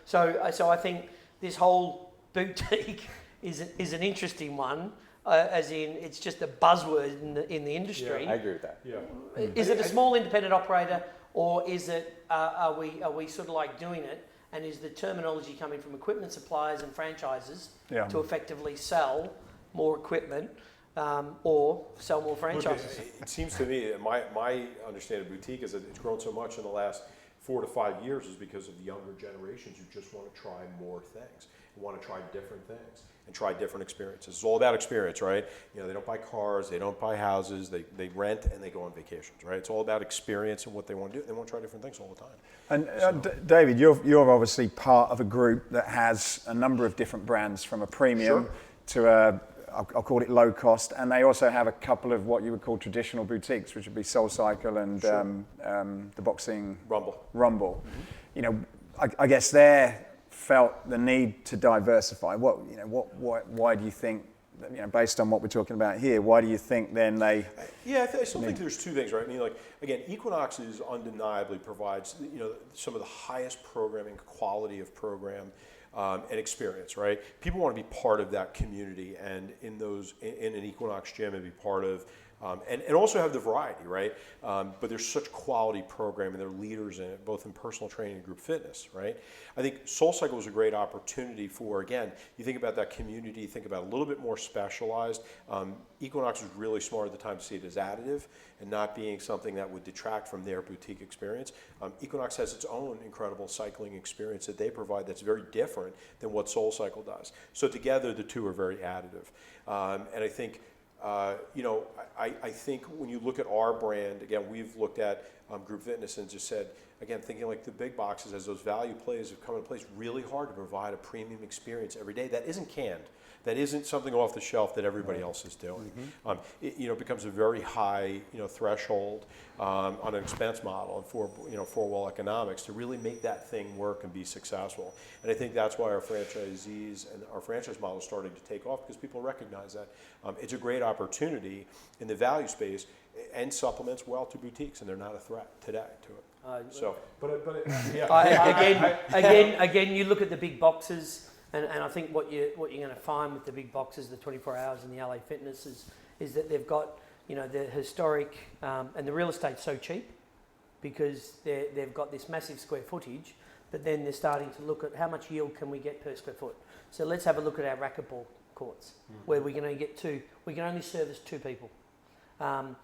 Speaker 3: So I think this whole boutique is an interesting one. As in, it's just a buzzword in the industry.
Speaker 4: I agree with that.
Speaker 2: Yeah.
Speaker 3: Is it a small independent operator, or is it are we sort of like doing it? And is the terminology coming from equipment suppliers and franchises to effectively sell more equipment or sell more franchises?
Speaker 2: Look, it seems to me, my understanding of boutique is that it's grown so much in the last 4 to 5 years is because of the younger generations who just want to try more things, and want to try different things and try different experiences. It's all about experience, right? They don't buy cars, they don't buy houses, they rent and they go on vacations, right? It's all about experience and what they want to do. They want to try different things all the time.
Speaker 1: And David, you're obviously part of a group that has a number of different brands, from a premium to a, I'll call it low cost, and they also have a couple of what you would call traditional boutiques, which would be SoulCycle and the boxing Rumble. I guess they felt the need to diversify. Why do you think, based on what we're talking about here, why do you think then they?
Speaker 2: Yeah, I still think there's two things, right? I mean, again, Equinox undeniably provides some of the highest programming, quality of program. And experience, right? People want to be part of that community, and in an Equinox gym, and be part of, and also have the variety, right? But there's such quality program, and they're leaders in it, both in personal training and group fitness, right? I think SoulCycle was a great opportunity for, again, you think about that community, you think about a little bit more specialized. Equinox was really smart at the time to see it as additive and not being something that would detract from their boutique experience. Equinox has its own incredible cycling experience that they provide that's very different than what SoulCycle does. So together, the two are very additive. And I think, I think when you look at our brand, again, we've looked at group fitness and just said, again, thinking like the big boxes as those value plays have come into place, really hard to provide a premium experience every day that isn't canned. That isn't something off the shelf that everybody else is doing. It becomes a very high, threshold on an expense model and four-wall economics to really make that thing work and be successful. And I think that's why our franchisees and our franchise model is starting to take off, because people recognize that it's a great opportunity in the value space and supplements well to boutiques, and they're not a threat today to it.
Speaker 3: Again, you look at the big boxes. And I think what you're going to find with the big boxes, the 24 Hours and the LA Fitness, is that they've got the historic and the real estate's so cheap because they've got this massive square footage, but then they're starting to look at how much yield can we get per square foot. So let's have a look at our racquetball courts where we can only get two. We can only service 2 people. So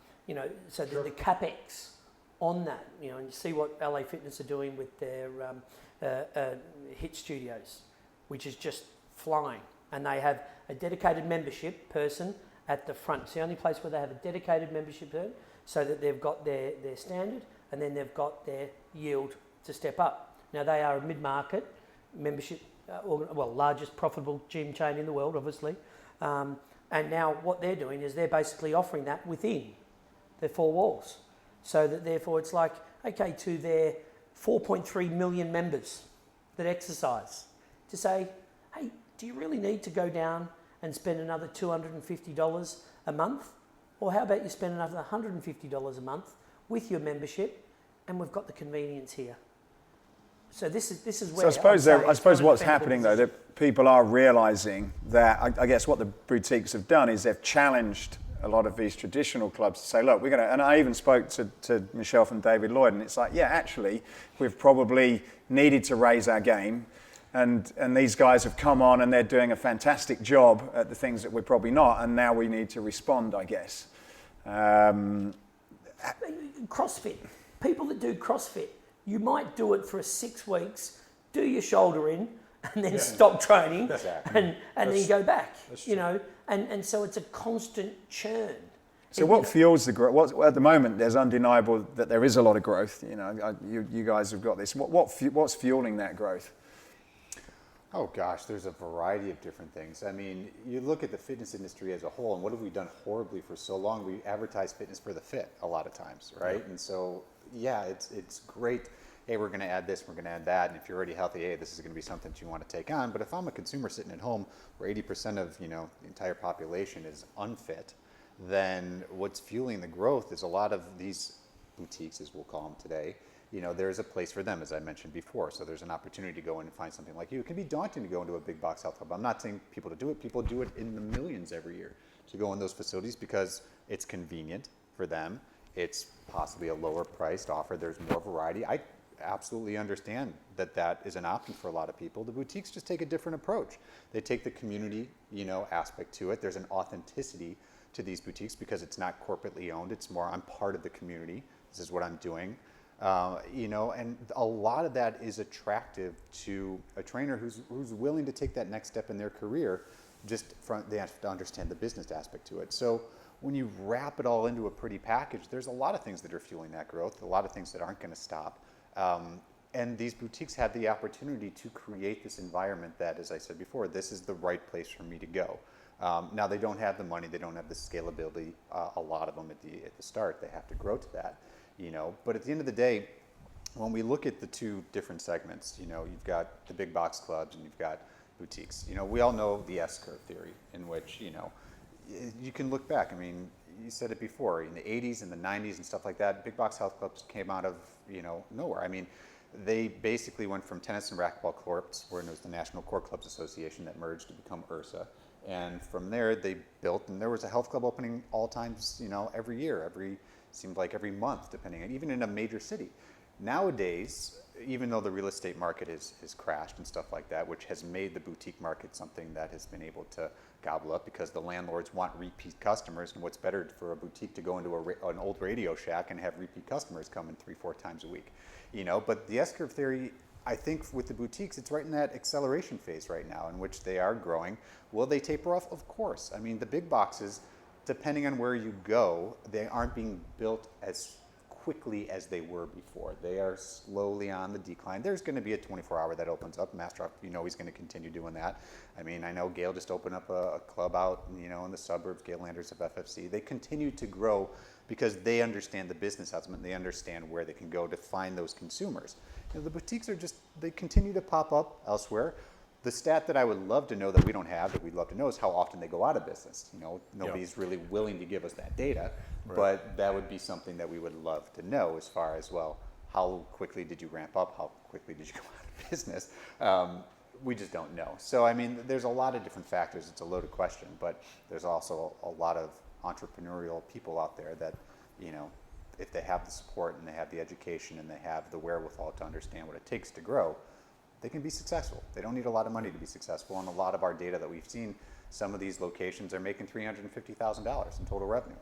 Speaker 3: the capex on that, and you see what LA Fitness are doing with their HIIT studios, which is just flying. And they have a dedicated membership person at the front. It's the only place where they have a dedicated membership person, so that they've got their standard and then they've got their yield to step up. Now, they are a mid-market membership, largest profitable gym chain in the world, obviously. And now what they're doing is they're basically offering that within their 4 walls. So that therefore it's like, okay, to their 4.3 million members that exercise, to say, hey, do you really need to go down and spend another $250 a month? Or how about you spend another $150 a month with your membership, and we've got the convenience here. So this is where.
Speaker 1: So I suppose what's happening though, that people are realising that I guess what the boutiques have done is they've challenged a lot of these traditional clubs to say, look, we're going to, and I even spoke to Michelle from David Lloyd, and it's like, yeah, actually, we've probably needed to raise our game, and these guys have come on and they're doing a fantastic job at the things that we're probably not, and now we need to respond, I guess.
Speaker 3: CrossFit, people that do CrossFit, you might do it for 6 weeks, do your shoulder in, and then stop training, and then you go back, you know, and so it's a constant churn.
Speaker 1: So what fuels the growth? At the moment, there's undeniable that there is a lot of growth. You know, you guys have got this. What's fueling that growth?
Speaker 4: Oh gosh, there's a variety of different things. I mean, you look at the fitness industry as a whole, and what have we done horribly for so long? We advertise fitness for the fit a lot of times, right? Yeah. And so, yeah, it's great. Hey, we're going to add this, we're going to add that, and if you're already healthy, hey, this is going to be something that you want to take on. But if I'm a consumer sitting at home, where 80% of the entire population is unfit, then what's fueling the growth is a lot of these boutiques, as we'll call them today. There's a place for them, as I mentioned before. So there's an opportunity to go in and find something like you. It can be daunting to go into a big box health club. I'm not saying people to do it. People do it in the millions every year to go in those facilities because it's convenient for them. It's possibly a lower priced offer. There's more variety. I absolutely understand that is an option for a lot of people. The boutiques just take a different approach. They take the community, aspect to it. There's an authenticity to these boutiques because it's not corporately owned. It's more, I'm part of the community. This is what I'm doing. And a lot of that is attractive to a trainer who's willing to take that next step in their career. They have to understand the business aspect to it. So when you wrap it all into a pretty package, there's a lot of things that are fueling that growth, a lot of things that aren't going to stop. And these boutiques have the opportunity to create this environment that, as I said before, this is the right place for me to go. Now they don't have the money, they don't have the scalability. A lot of them at the start, they have to grow to that. But at the end of the day, when we look at the two different segments, you've got the big box clubs and you've got boutiques. We all know the S-curve theory, in which, you can look back. I mean, you said it before, in the 80s and the 90s and stuff like that, big box health clubs came out of, nowhere. I mean, they basically went from tennis and racquetball clubs, where it was the National Core Clubs Association that merged to become IHRSA. And from there, they built, and there was a health club opening all times, every year, seemed like every month, depending on, even in a major city. Nowadays, even though the real estate market has crashed and stuff like that, which has made the boutique market something that has been able to gobble up because the landlords want repeat customers, and what's better for a boutique to go into an old Radio Shack and have repeat customers come in 3-4 times a week, But the S-curve theory, I think with the boutiques, it's right in that acceleration phase right now in which they are growing. Will they taper off? Of course. I mean, the big boxes, depending on where you go, they aren't being built as quickly as they were before. They are slowly on the decline. There's going to be a 24-hour that opens up. Master, he's going to continue doing that. I mean, I know Gail just opened up a club out, in the suburbs, Gail Landers of FFC. They continue to grow because they understand the business element. They understand where they can go to find those consumers. The boutiques they continue to pop up elsewhere. The stat that I would love to know that we don't have, that we'd love to know, is how often they go out of business. Nobody's really willing to give us that data, but that would be something that we would love to know as far as, well, how quickly did you ramp up? How quickly did you go out of business? We just don't know. So, I mean, there's a lot of different factors. It's a loaded question, but there's also a lot of entrepreneurial people out there that, if they have the support and they have the education and they have the wherewithal to understand what it takes to grow, they can be successful. They don't need a lot of money to be successful. And a lot of our data that we've seen, some of these locations are making $350,000 in total revenue.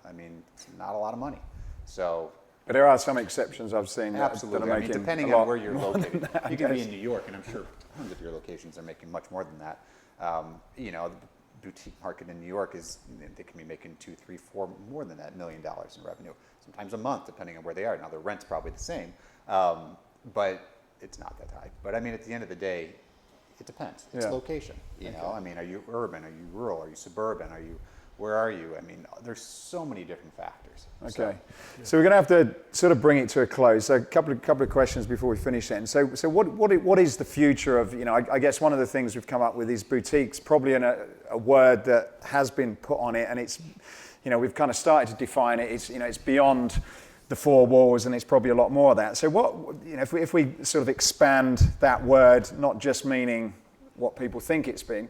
Speaker 4: I mean, it's not a lot of money. So,
Speaker 1: but there are some exceptions I've seen.
Speaker 4: Absolutely. I mean, depending on where you're located, you can be in New York, and I'm sure tons of your locations are making much more than that. The boutique market in New York they can be making 2, 3, 4 more than that $1 million in revenue. Sometimes a month, depending on where they are. Now, their rent's probably the same, but it's not that high. But I mean, at the end of the day, it depends. It's location. I mean, are you urban? Are you rural? Are you suburban? Where are you? I mean, there's so many different factors.
Speaker 1: Okay. So we're going to have to sort of bring it to a close. So a couple of questions before we finish then. So what is the future of, I guess one of the things we've come up with is boutiques, probably in a word that has been put on it, and it's, we've kind of started to define it. It's, it's beyond the 4 walls, and it's probably a lot more of that. So what, if we sort of expand that word, not just meaning what people think it's been,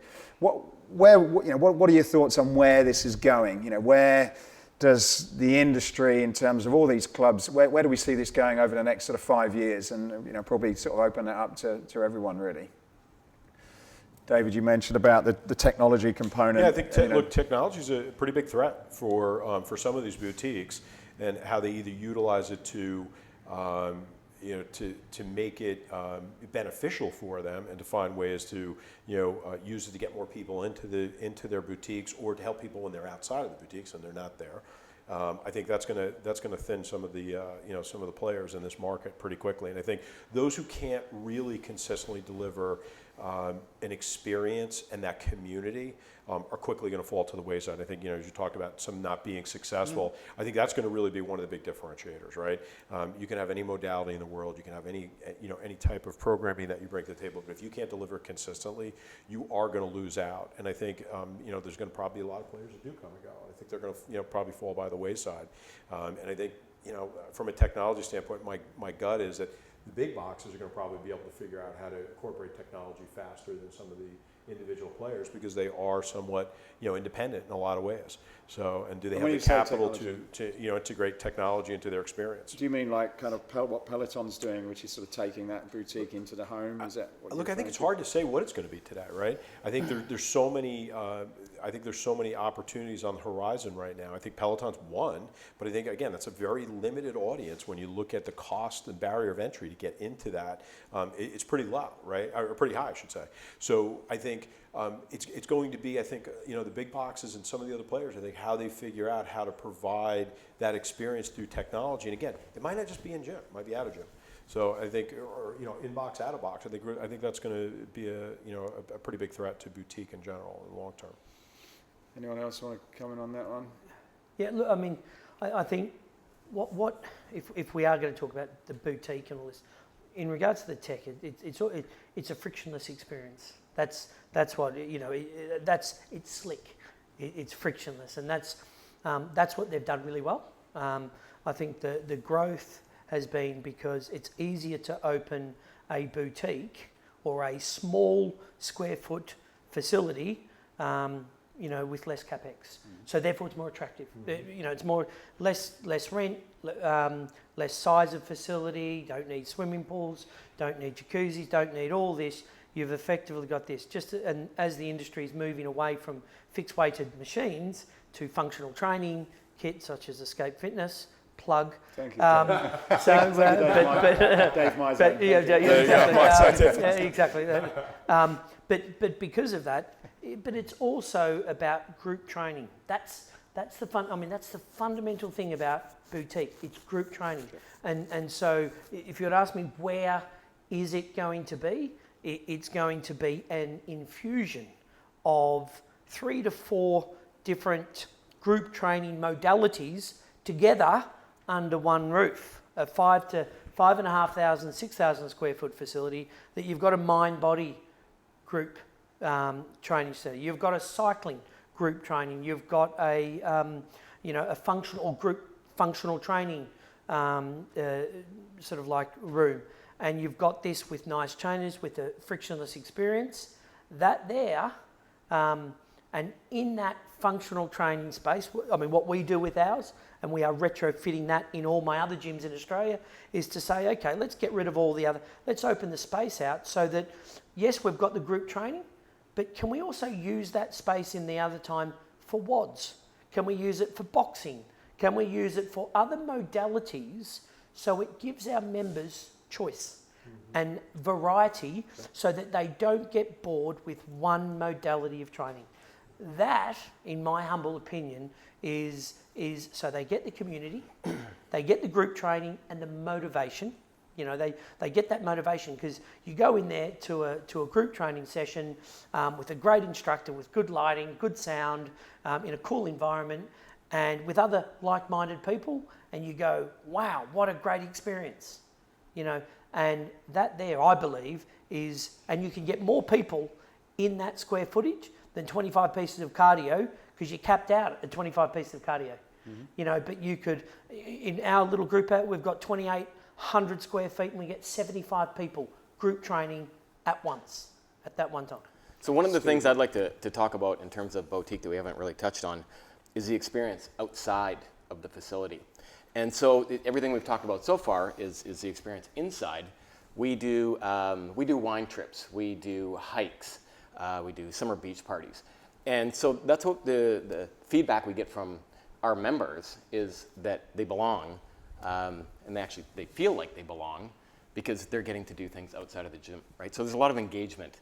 Speaker 1: what are your thoughts on where this is going? Where does the industry, in terms of all these clubs, where do we see this going over the next sort of 5 years? And probably sort of open that up to everyone, really. David, you mentioned about the technology component.
Speaker 2: Yeah, I think technology is a pretty big threat for some of these boutiques, and how they either utilize it to make it beneficial for them, and to find ways to use it to get more people into their boutiques, or to help people when they're outside of the boutiques and they're not there. I think that's going to thin some of the players in this market pretty quickly. And I think those who can't really consistently deliver an experience and that community are quickly going to fall to the wayside. I think, as you talked about some not being successful, I think that's going to really be one of the big differentiators, right? You can have any modality in the world, you can have any type of programming that you bring to the table, but if you can't deliver consistently, you are going to lose out. And I think, there's going to probably be a lot of players that do come and go. I think they're going to, probably fall by the wayside. And I think, from a technology standpoint, my gut is that the big boxes are going to probably be able to figure out how to incorporate technology faster than some of the individual players, because they are somewhat independent in a lot of ways. So, and do they have the capital to integrate technology into their experience?
Speaker 1: Do you mean like kind of what Peloton's doing, which is sort of taking that boutique into the home? Is that what
Speaker 2: Look, I think it's hard to say what it's going to be today, right? I think there's so many. I think there's so many opportunities on the horizon right now. I think Peloton's one, but I think, again, that's a very limited audience when you look at the cost and barrier of entry to get into that. It's pretty low, right? Or pretty high, I should say. So I think it's going to be, I think, the big boxes and some of the other players, I think, how they figure out how to provide that experience through technology. And again, it might not just be in gym, it might be out of gym. So I think, or in box, out of box. I think that's going to be a pretty big threat to boutique in general in the long term.
Speaker 1: Anyone else want to comment on that one?
Speaker 3: Yeah, look, I mean, I think what if we are going to talk about the boutique and all this, in regards to the tech, it's a frictionless experience. That's what it's slick, it's frictionless, and that's what they've done really well. I think the growth has been because it's easier to open a boutique or a small square foot facility, with less capex. So therefore it's more attractive. It's more less rent, less size of facility, don't need swimming pools, don't need jacuzzis, don't need all this. You've effectively got this. And as the industry is moving away from fixed weighted machines to functional training kits such as Escape Fitness, plug.
Speaker 1: Thank you. Dave
Speaker 3: exactly. But because of that, but it's also about group training. That's the fun. I mean, that's the fundamental thing about boutique. It's group training. And so, if you would ask me, where is it going to be? It's going to be an infusion of 3 to 4 different group training modalities together under one roof. A 5 to 5,500, 6,000 square foot facility that you've got a mind-body group training center. You've got a cycling group training. You've got a a functional or group functional training sort of like room, and you've got this with nice trainers with a frictionless experience. That there, and in that functional training space, I mean, what we do with ours, and we are retrofitting that in all my other gyms in Australia, is to say, okay, let's get rid of all the other, let's open the space out so that, yes, we've got the group training, but can we also use that space in the other time for WODs? Can we use it for boxing? Can we use it for other modalities so it gives our members choice and variety so that they don't get bored with one modality of training? That, in my humble opinion, is so they get the community, they get the group training and the motivation. They get that motivation, because you go in there to a group training session with a great instructor, with good lighting, good sound, in a cool environment, and with other like-minded people, and you go, wow, what a great experience. And that there, I believe, is, and you can get more people in that square footage than 25 pieces of cardio, because you're capped out at 25 pieces of cardio. But you could, in our little group out, we've got 2,800 square feet, and we get 75 people group training at once, at that one time.
Speaker 6: So one of the things I'd like to talk about in terms of boutique that we haven't really touched on is the experience outside of the facility. And so everything we've talked about so far is the experience inside. We do wine trips, we do hikes, we do summer beach parties. And so that's what the feedback we get from our members is that they belong, and they feel like they belong because they're getting to do things outside of the gym, right? So there's a lot of engagement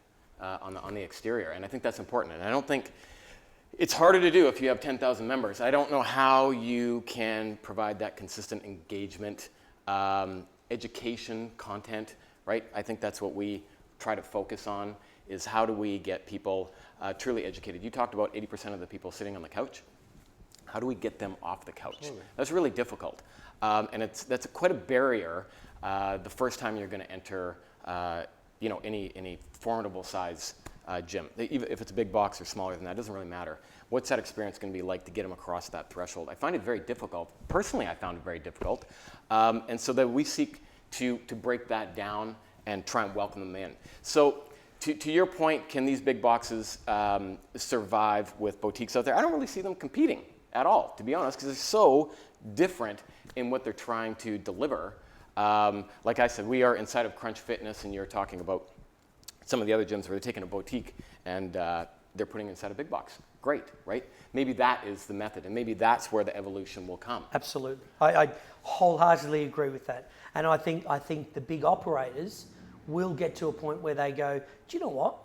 Speaker 6: on the exterior, and I think that's important. And I don't think it's harder to do if you have 10,000 members. I don't know how you can provide that consistent engagement, education, content, right? I think that's what we try to focus on, is how do we get people truly educated. You talked about 80% of the people sitting on the couch. How do we get them off the couch? Totally. That's really difficult. And that's quite a barrier the first time you're going to enter any formidable size gym. Even if it's a big box or smaller than that, it doesn't really matter. What's that experience going to be like to get them across that threshold? I find it very difficult. Personally, I found it very difficult. And so that we seek to break that down and try and welcome them in. So to your point, can these big boxes survive with boutiques out there? I don't really see them competing at all, to be honest, because they're so different in what they're trying to deliver. Like I said, we are inside of Crunch Fitness, and you're talking about some of the other gyms where they're taking a boutique and they're putting inside a big box. Great, right? Maybe that is the method, and maybe that's where the evolution will come.
Speaker 3: Absolutely. I wholeheartedly agree with that. And I think the big operators will get to a point where they go, do you know what?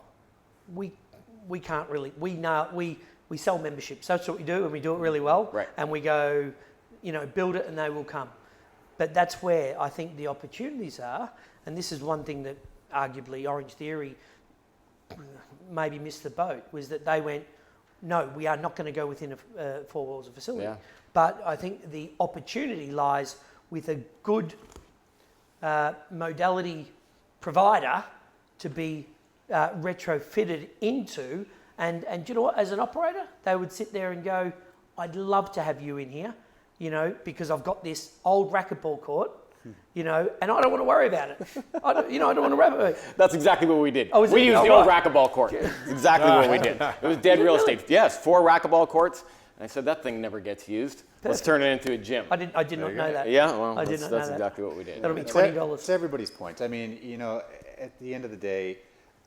Speaker 3: We can't really, we sell memberships. That's what we do, and we do it really well.
Speaker 6: Right.
Speaker 3: And we go, build it and they will come. But that's where I think the opportunities are. And this is one thing that arguably Orange Theory maybe missed the boat, was that they went, no, we are not going to go within four walls of facility. Yeah. But I think the opportunity lies with a good modality provider to be retrofitted into. And do you know what, as an operator, they would sit there and go, I'd love to have you in here, because I've got this old racquetball court, and I don't want to worry about it. I don't want to wrap it.
Speaker 6: That's exactly what we did.
Speaker 3: Oh,
Speaker 6: we used the old racquetball court. That's exactly what we did. It was dead real estate. Yes, 4 racquetball courts. And I said, that thing never gets used. Let's turn it into a gym.
Speaker 3: I did not know that.
Speaker 6: Yeah, well,
Speaker 3: that's
Speaker 6: exactly what we did.
Speaker 3: That'll be $20.
Speaker 4: To everybody's point. I mean, at the end of the day,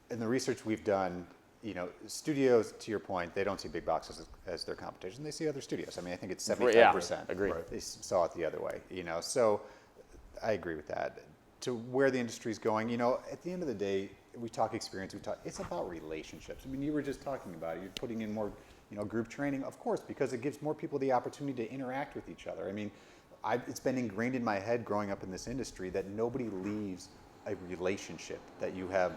Speaker 4: in the research we've done, studios, to your point, they don't see big boxes as their competition. They see other studios. I mean, I think it's 75%.
Speaker 6: Yeah, agreed.
Speaker 4: They saw it the other way, So I agree with that. To where the industry's going, at the end of the day, we talk experience, it's about relationships. I mean, you were just talking about it. You're putting in more, group training, of course, because it gives more people the opportunity to interact with each other. I mean, it's been ingrained in my head growing up in this industry that nobody leaves a relationship that you have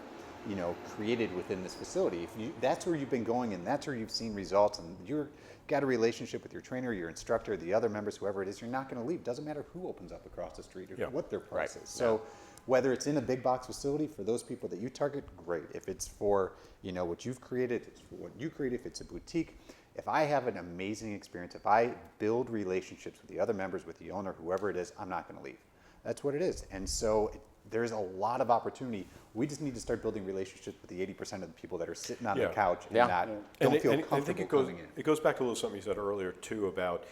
Speaker 4: created within this facility. That's where you've been going, and that's where you've seen results, and you've got a relationship with your trainer, your instructor, the other members, whoever it is, you're not going to leave. Doesn't matter who opens up across the street or what their price is. So whether it's in a big box facility for those people that you target, great. If it's for what you've created, if it's for what you created, if it's a boutique, if I have an amazing experience, if I build relationships with the other members, with the owner, whoever it is, I'm not going to leave. That's what it is. And so there's a lot of opportunity. We just need to start building relationships with the 80% of the people that are sitting on the couch and don't feel comfortable
Speaker 2: I think
Speaker 4: coming in.
Speaker 2: It goes back to a little something you said earlier too about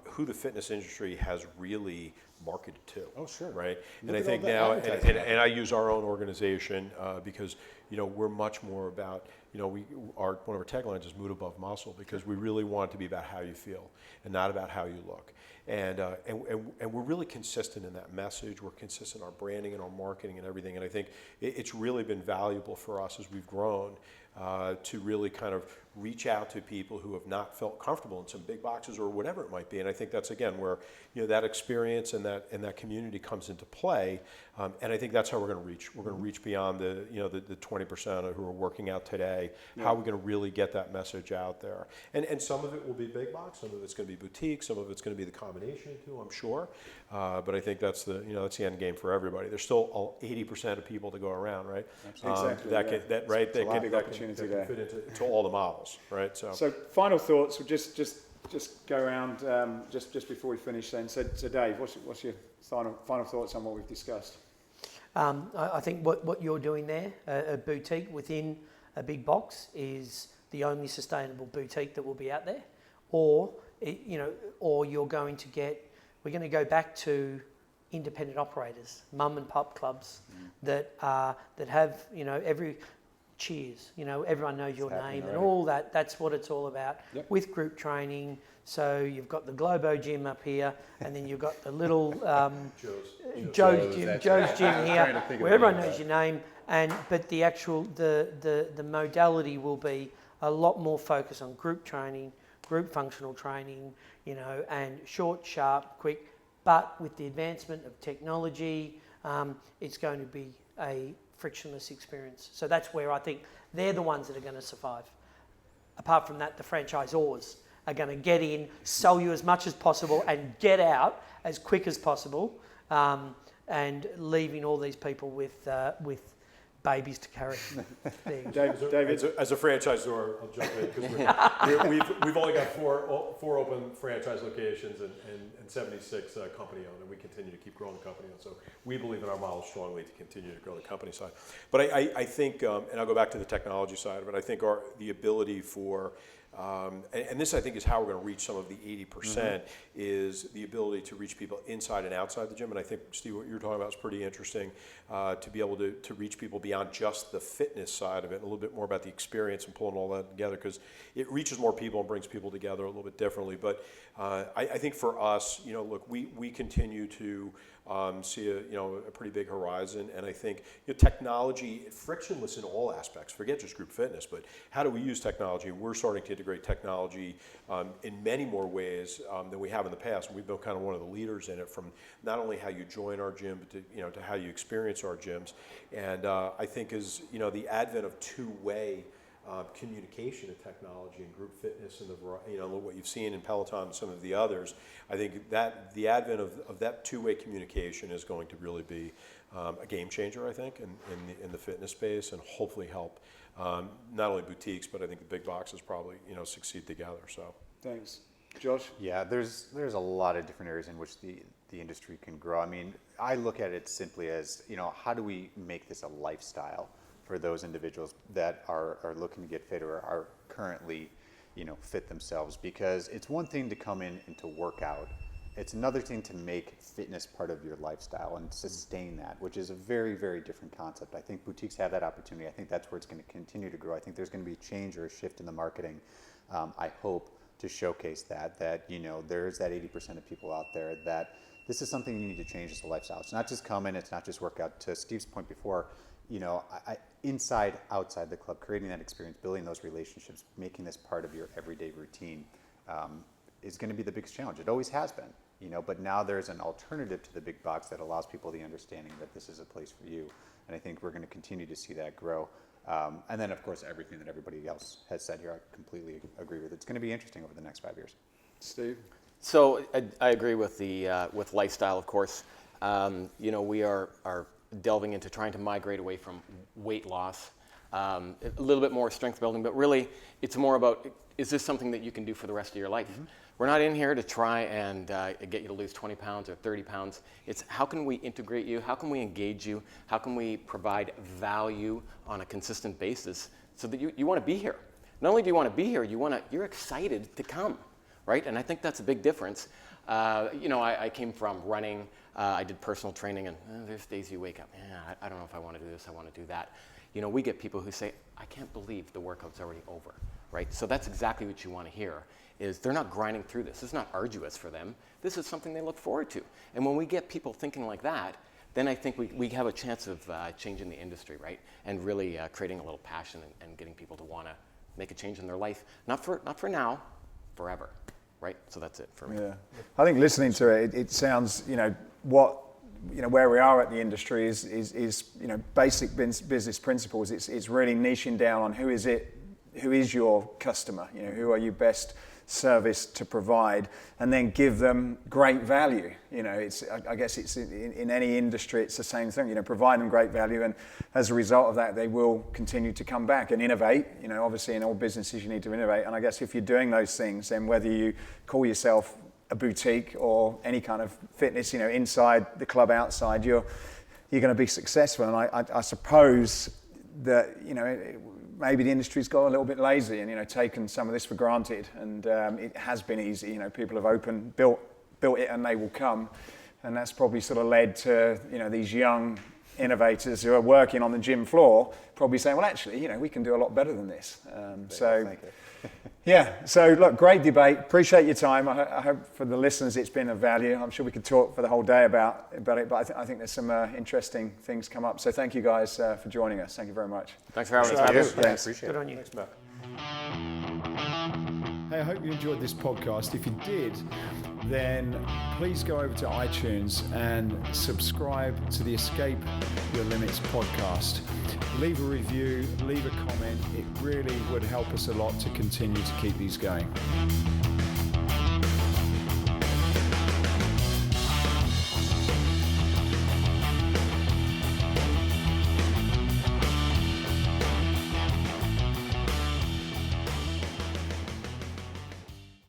Speaker 2: who the fitness industry has really marketed to.
Speaker 4: Oh, sure.
Speaker 2: Right.
Speaker 4: Look
Speaker 2: and I
Speaker 4: at
Speaker 2: think
Speaker 4: all that
Speaker 2: now,
Speaker 4: advertising.
Speaker 2: and I use our own organization because we're much more about one of our taglines is mood above muscle, because we really want it to be about how you feel and not about how you look. And we're really consistent in that message. We're consistent in our branding and our marketing and everything. And I think it's really been valuable for us as we've grown to really kind of reach out to people who have not felt comfortable in some big boxes or whatever it might be. And I think that's, again, where that experience and that community comes into play. And I think that's how we're going to reach. We're going to reach beyond the 20% who are working out today. Yeah. How are we going to really get that message out there? And some of it will be big box. Some of it's going to be boutique. Some of it's going to be the combination of two, I'm sure. But I think that's the end game for everybody. There's still 80% of people to go around, right?
Speaker 1: Exactly.
Speaker 2: That can fit into all the models, right?
Speaker 1: So final thoughts. We'll just go around just before we finish. Then, so Dave, what's your final thoughts on what we've discussed?
Speaker 3: I think what you're doing there, a boutique within a big box is the only sustainable boutique that will be out there, or or we're going to go back to independent operators, mum and pop clubs that have every cheers, everyone knows your name and all that. That's what it's all about with group training. So you've got the Globo gym up here, and then you've got the little Joe's gym here, where everyone knows your name. But the actual the modality will be a lot more focused on group training, group functional training, and short, sharp, quick. But with the advancement of technology, it's going to be a frictionless experience. So that's where I think they're the ones that are going to survive. Apart from that, the franchisors are going to get in, sell you as much as possible, and get out as quick as possible, and leaving all these people with babies to carry.
Speaker 2: David, as a franchisor, I'll jump in because we've only got four open franchise locations and 76 company owned, and we continue to keep growing the company owned. So we believe in our model strongly to continue to grow the company side. But I think, and I'll go back to the technology side of it. I think the ability for and this, I think, is how we're going to reach some of the 80%, is the ability to reach people inside and outside the gym. And I think, Steve, what you're talking about is pretty interesting, to be able to reach people beyond just the fitness side of it, and a little bit more about the experience and pulling all that together, because it reaches more people and brings people together a little bit differently. But I think for us, look, we continue to see a pretty big horizon, and I think technology, frictionless in all aspects. Forget just group fitness, but how do we use technology? We're starting to integrate technology in many more ways than we have in the past. And we've been kind of one of the leaders in it, from not only how you join our gym, but to how you experience our gyms. And I think as the advent of two-way communication of technology and group fitness and what you've seen in Peloton and some of the others, I think that the advent of that two-way communication is going to really be a game changer, I think, in the fitness space, and hopefully help not only boutiques, but I think the big boxes probably succeed together. So
Speaker 1: Thanks. Josh?
Speaker 4: Yeah, there's a lot of different areas in which the industry can grow. I mean, I look at it simply as, how do we make this a lifestyle for those individuals that are looking to get fit or are currently, fit themselves? Because it's one thing to come in and to work out. It's another thing to make fitness part of your lifestyle and sustain that, which is a very, very different concept. I think boutiques have that opportunity. I think that's where it's going to continue to grow. I think there's going to be a change or a shift in the marketing, I hope, to showcase that there's that 80% of people out there that this is something you need to change as a lifestyle. It's not just come in, it's not just work out. To Steve's point before, inside, outside the club, creating that experience, building those relationships, making this part of your everyday routine is going to be the biggest challenge. It always has been, but now there's an alternative to the big box that allows people the understanding that this is a place for you. And I think we're going to continue to see that grow. And then, of course, everything that everybody else has said here, I completely agree with. It's going to be interesting over the next 5 years.
Speaker 1: Steve?
Speaker 6: So I agree with with lifestyle, of course. We are delving into trying to migrate away from weight loss, a little bit more strength building, but really it's more about, is this something that you can do for the rest of your life? Mm-hmm. We're not in here to try and get you to lose 20 pounds or 30 pounds. It's how can we integrate you? How can we engage you? How can we provide value on a consistent basis so that you want to be here? Not only do you want to be here, you're excited to come, right? And I think that's a big difference. I came from running. I did personal training, and there's days you wake up, I don't know if I want to do this, I want to do that. We get people who say, I can't believe the workout's already over, right? So that's exactly what you want to hear, is they're not grinding through this. It's not arduous for them. This is something they look forward to. And when we get people thinking like that, then I think we have a chance of changing the industry, right? And really creating a little passion and getting people to want to make a change in their life. Not for now, forever, right? So that's it for me.
Speaker 1: Yeah, I think listening to it sounds, where we are at the industry is basic business principles. It's really niching down on who is your customer, who are you best serviced to provide, and then give them great value. I guess it's in any industry, it's the same thing. Provide them great value, and as a result of that, they will continue to come back and innovate. Obviously in all businesses you need to innovate, and I guess if you're doing those things, then whether you call yourself a boutique or any kind of fitness, inside the club, outside, you're going to be successful. And I suppose that maybe the industry's got a little bit lazy and, you know, taken some of this for granted. And it has been easy. You know, people have built it and they will come. And that's probably sort of led to, you know, these young innovators who are working on the gym floor probably saying, well, actually, you know, we can do a lot better than this. Yeah, so look, great debate. Appreciate your time. I hope for the listeners it's been of value. I'm sure we could talk for the whole day about it, but I think there's some interesting things come up. So thank you guys for joining us. Thank you very much.
Speaker 6: Thanks for having us.
Speaker 1: Thanks.
Speaker 4: Appreciate
Speaker 3: Good
Speaker 4: it.
Speaker 3: on you.
Speaker 2: Thanks, Matt.
Speaker 1: Hey, I hope you enjoyed this podcast. If you did, then please go over to iTunes and subscribe to the Escape Your Limits podcast. Leave a review, leave a comment. It really would help us a lot to continue to keep these going.